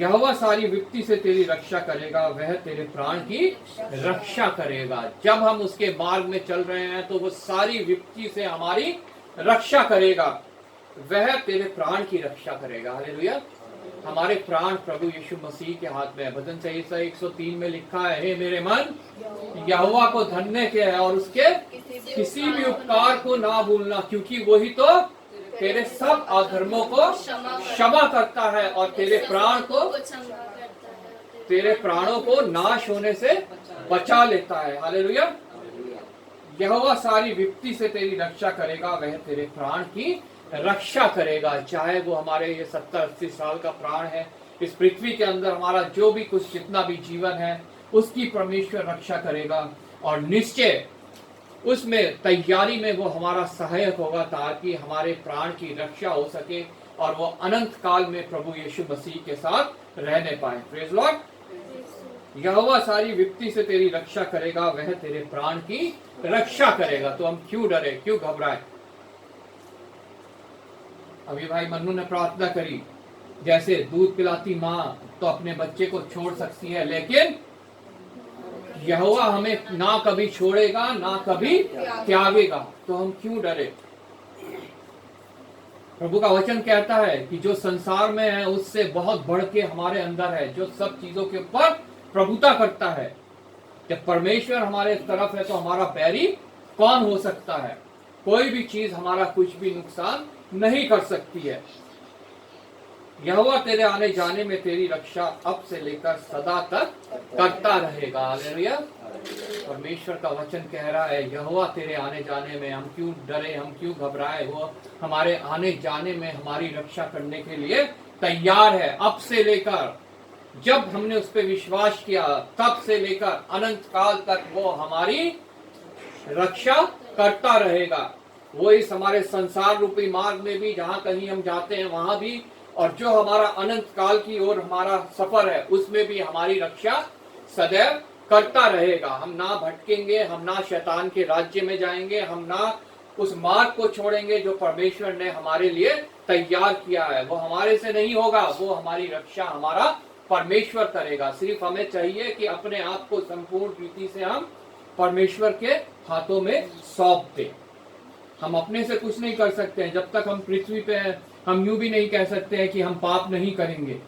यहोवा सारी विपत्ति से तेरी रक्षा करेगा, वह तेरे प्राण की रक्षा करेगा। जब हम उसके मार्ग में चल रहे हैं तो वो सारी विपत्ति से हमारी रक्षा करेगा, वह तेरे प्राण की रक्षा करेगा। हालेलुया। हमारे प्राण प्रभु यीशु मसीह के हाथ में है। भजन संहिता 103 में लिखा है, हे मेरे मन, यहोवा को धन्य के है और उसके किसी भी उपकार को ना भूलना, क्योंकि वही तो तेरे सब अधर्मों को क्षमा करता है और तेरे प्राणों को नाश होने से बचा लेता है। हालेलुया। यहोवा सारी विपत्ति से तेरी रक्षा करेगा, वह तेरे प्राण की रक्षा करेगा। चाहे वो हमारे ये 70-80 साल का प्राण है, इस पृथ्वी के अंदर हमारा जो भी कुछ, जितना भी जीवन है, उसकी परमेश्वर रक्षा करेगा। और निश्चय उसमें तैयारी में वो हमारा सहायक होगा, ताकि हमारे प्राण की रक्षा हो सके और वो अनंत काल में प्रभु यीशु मसीह के साथ रहने पाए। Praise Lord. यहोवा सारी विपत्ति से तेरी रक्षा करेगा, वह तेरे प्राण की रक्षा करेगा। तो हम क्यों डरे, क्यों घबराए? अभी भाई मन्नू ने प्रार्थना करी जैसे दूध पिलाती माँ तो अपने बच्चे को छोड़ सकती है, लेकिन यहोवा हमें ना कभी छोड़ेगा ना कभी त्यागेगा, तो हम क्यों डरे। प्रभु का वचन कहता है कि जो संसार में है उससे बहुत बढ़ के हमारे अंदर है, जो सब चीजों के ऊपर प्रभुता करता है। जब परमेश्वर हमारे तरफ है तो हमारा बैरी कौन हो सकता है। कोई भी चीज हमारा कुछ भी नुकसान नहीं कर सकती है। यहोवा तेरे आने जाने में तेरी रक्षा अब से लेकर सदा तक करता रहेगा। हालेलुया। परमेश्वर का वचन कह रहा है यहोवा तेरे आने जाने में, हम क्यों डरे, हम क्यों घबराए। वो हमारे आने जाने में हमारी रक्षा करने के लिए तैयार है। अब से लेकर, जब हमने उस पर विश्वास किया तब से लेकर अनंत काल तक वो हमारी रक्षा करता रहेगा। वो इस हमारे संसार रूपी मार्ग में भी, जहां कहीं हम जाते हैं वहां भी, और जो हमारा अनंत काल की ओर हमारा सफर है उसमें भी हमारी रक्षा सदैव करता रहेगा। हम ना भटकेंगे, हम ना शैतान के राज्य में जाएंगे, हम ना उस मार्ग को छोड़ेंगे जो परमेश्वर ने हमारे लिए तैयार किया है। वो हमारे से नहीं होगा, वो हमारी रक्षा हमारा परमेश्वर करेगा। सिर्फ हमें चाहिए कि अपने आप को संपूर्ण रीति से हम परमेश्वर के हाथों में सौंप दें। हम अपने से कुछ नहीं कर सकते हैं। जब तक हम पृथ्वी पे हैं हम यूं भी नहीं कह सकते हैं कि हम पाप नहीं करेंगे,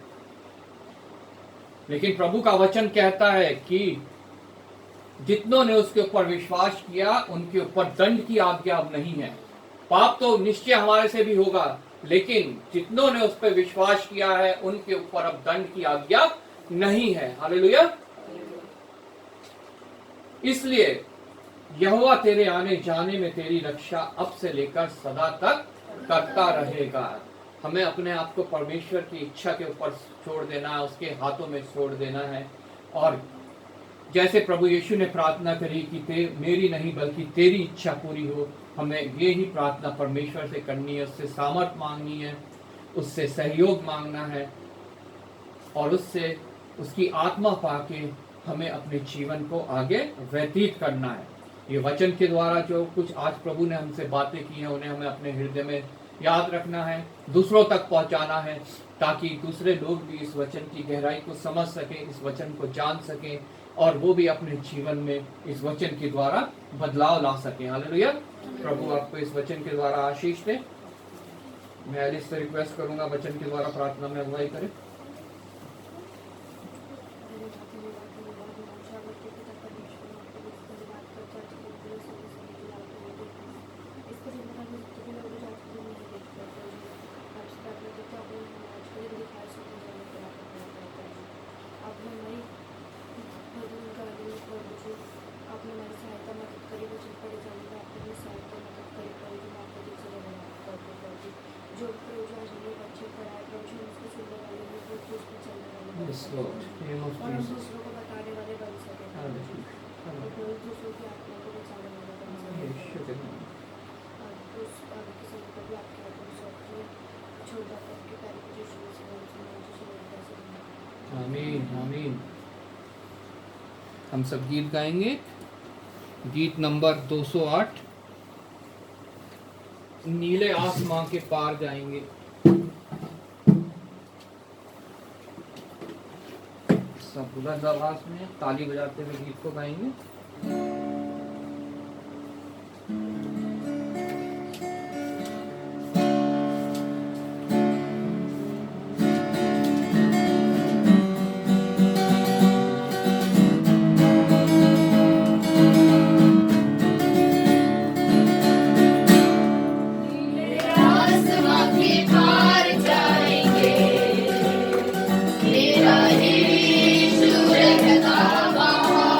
लेकिन प्रभु का वचन कहता है कि जितनों ने उसके ऊपर विश्वास किया उनके ऊपर दंड की आज्ञा अब नहीं है। पाप तो निश्चय हमारे से भी होगा, लेकिन जितनों ने उस पर विश्वास किया है उनके ऊपर अब दंड की आज्ञा नहीं है। हालेलुया। इसलिए यहोवा तेरे आने जाने में तेरी रक्षा अब से लेकर सदा तक करता रहेगा। हमें अपने आप को परमेश्वर की इच्छा के ऊपर छोड़ देना है, उसके हाथों में छोड़ देना है। और जैसे प्रभु यीशु ने प्रार्थना करी कि मेरी नहीं बल्कि तेरी इच्छा पूरी हो, हमें ये ही प्रार्थना परमेश्वर से करनी है। उससे सामर्थ मांगनी है, उससे सहयोग मांगना है, और उससे उसकी आत्मा पाके हमें अपने जीवन को आगे व्यतीत करना है। ये वचन के द्वारा जो कुछ आज प्रभु ने हमसे बातें की हैं उन्हें हमें अपने हृदय में याद रखना है, दूसरों तक पहुंचाना है, ताकि दूसरे लोग भी इस वचन की गहराई को समझ सकें, इस वचन को जान सकें, और वो भी अपने जीवन में इस वचन के द्वारा बदलाव ला सकें। हालेलुया। प्रभु आपको इस वचन के द्वारा आशीष दे। मैं एलिस से रिक्वेस्ट करूंगा वचन के द्वारा प्रार्थना में अगुवाई करें। Yes, Lord. Name of और हम Jesus. दूसरों को बताने वाले बन सके, और दूसरों की आत्मा को बचाने वाले बन सके। यीशु के नाम। और उस आगे के सभी को भी आपके हाथों में सौंपते हैं। छोड़ जाकर उनके पैरों को यीशु मसीह के नाम से यीशु मसीह के नाम से। आमीन आमीन। हम सब गीत गाएंगे। गीत नंबर 208, नीले आसमां के पार जाएंगे। सब बुलंद आवाज में ताली बजाते हुए गीत को गाएंगे। आसमां के पार जाएंगे, तेरा यीशु रहता वहाँ।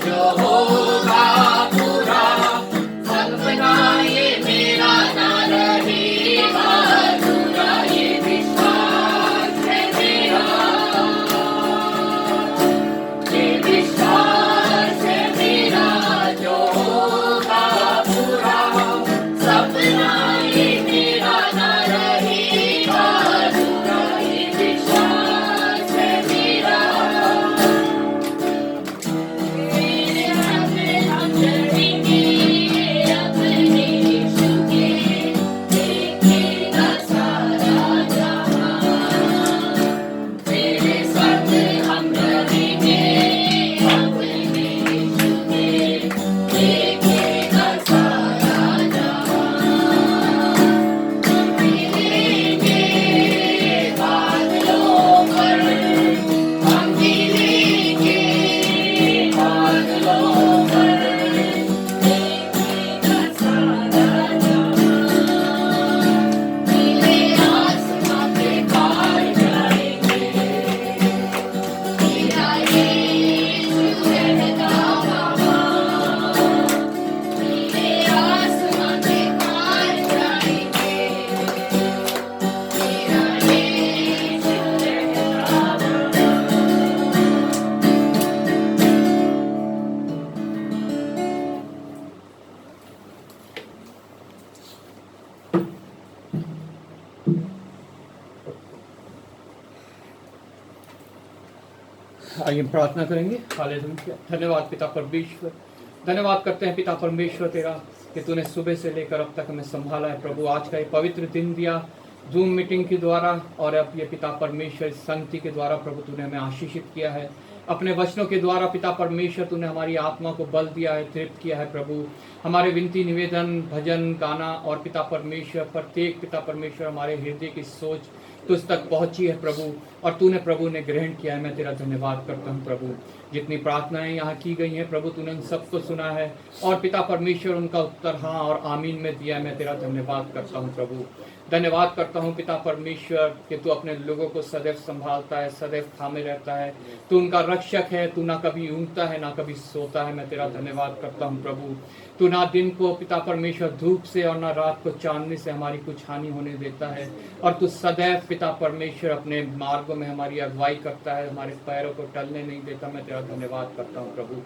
जो होगा पूरा, सपना ये मेरा ना रहेगा अधूरा, ये विश्वास है मेरा, ये विश्वास है मेरा। जो होगा पूरा, सपना ये मेरा ना रहेगा अधूरा, ये विश्वास है मेरा। मेरे हम चढ़ेंगे अपने यीशु के, देखेगा सारा जहां। मेरे साथ हम रहेंगे अपने यीशु के, देखेगा सारा जहां। मिलेंगे बादलों पर, हम मिलेंगे बादलों पर, देखेगा सारा जहां। नीले आसमां पे पार जाएंगे, मेरा यीशु रहता वहाँ। नीले आसमां पे पार जाएंगे, मेरा यीशु रहता आइए हम प्रार्थना करेंगे। हालेलुया। धन्यवाद पिता परमेश्वर, धन्यवाद करते हैं पिता परमेश्वर तेरा कि तूने सुबह से लेकर अब तक हमें संभाला है प्रभु। आज का ये पवित्र दिन दिया जूम मीटिंग के द्वारा, और अब ये पिता परमेश्वर संगति के द्वारा प्रभु तूने हमें आशीषित किया है। अपने वचनों के द्वारा पिता परमेश्वर तूने हमारी आत्मा को बल दिया है, तृप्त किया है प्रभु। हमारे विनती निवेदन भजन गाना और पिता परमेश्वर प्रत्येक पिता परमेश्वर हमारे हृदय की सोच तुझ तक पहुंची है प्रभु, और तूने प्रभु ने ग्रहण किया है। मैं तेरा धन्यवाद करता हूं प्रभु। जितनी प्रार्थनाएं यहाँ की गई हैं प्रभु तूने उन सबको सुना है, और पिता परमेश्वर उनका उत्तर हाँ और आमीन में दिया है। मैं तेरा धन्यवाद करता हूँ प्रभु। धन्यवाद करता हूँ पिता परमेश्वर कि तू अपने लोगों को सदैव संभालता है, सदैव थामे रहता है। तू उनका रक्षक है, तू ना कभी ऊँगता है ना कभी सोता है। मैं तेरा धन्यवाद करता हूँ प्रभु। तू ना दिन को पिता परमेश्वर धूप से और ना रात को चांदनी से हमारी कुछ हानि होने देता है, और तू सदैव पिता परमेश्वर अपने मार्गों में हमारी अगुवाई करता है, हमारे पैरों को टलने नहीं देता। मैं तेरा धन्यवाद करता हूँ प्रभु।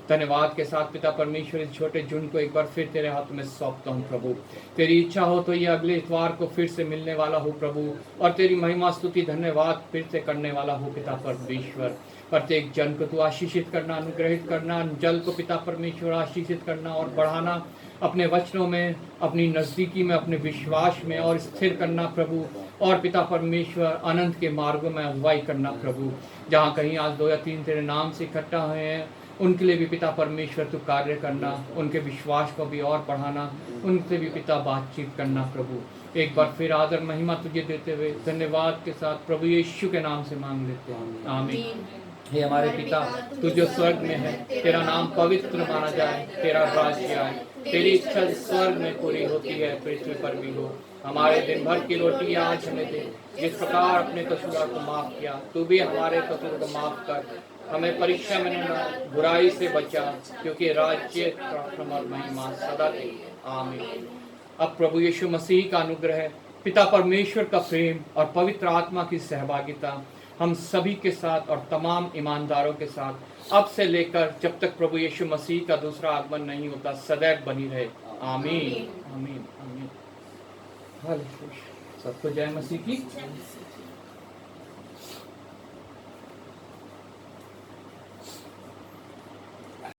धन्यवाद के साथ पिता परमेश्वर इस छोटे झुंड को एक बार फिर तेरे हाथ में सौंपता हूँ प्रभु। तेरी इच्छा हो तो ये अगले इतवार को फिर से मिलने वाला हो प्रभु, और तेरी महिमा स्तुति धन्यवाद फिर से करने वाला हो पिता परमेश्वर। प्रत्येक जन को तू आशीषित करना, अनुग्रहित करना, जल को पिता परमेश्वर आशीषित करना और बढ़ाना, अपने वचनों में, अपनी नज़दीकी में, अपने विश्वास में और स्थिर करना प्रभु। और पिता परमेश्वर अनंत के मार्गों में अगुवाई करना प्रभु। जहाँ कहीं आज 2 या 3 तेरे नाम से इकट्ठा हुए हैं उनके लिए भी पिता परमेश्वर तू कार्य करना, उनके विश्वास को भी और बढ़ाना, उनसे भी पिता बातचीत करना प्रभु। एक बार फिर आदर महिमा तुझे देते हुए धन्यवाद के साथ प्रभु यीशु के नाम से मांग लेते हैं, आमीन। हे हमारे पिता तू जो स्वर्ग में है, तेरा नाम पवित्र माना जाए, तेरा राज्य आए, तेरी इच्छा स्वर्ग में पूरी होती है पृथ्वी पर भी हो। हमारे दिन भर की रोटी आज हमें दे, जिस प्रकार अपने कसूरों को माफ किया तू भी हमारे कसूरों को माफ कर। हमें परीक्षा में न बुराई से बचा, क्योंकि राज्य पराक्रम और महिमा सदा तेरी है, आमीन। अब प्रभु यीशु मसीह का अनुग्रह, पिता परमेश्वर का प्रेम और पवित्र आत्मा की सहभागिता हम सभी के साथ और तमाम ईमानदारों के साथ अब से लेकर जब तक प्रभु यीशु मसीह का दूसरा आगमन नहीं होता सदैव बनी रहे, आमीन आमीन आमीन। हालेलुया। सबको जय मसीह की।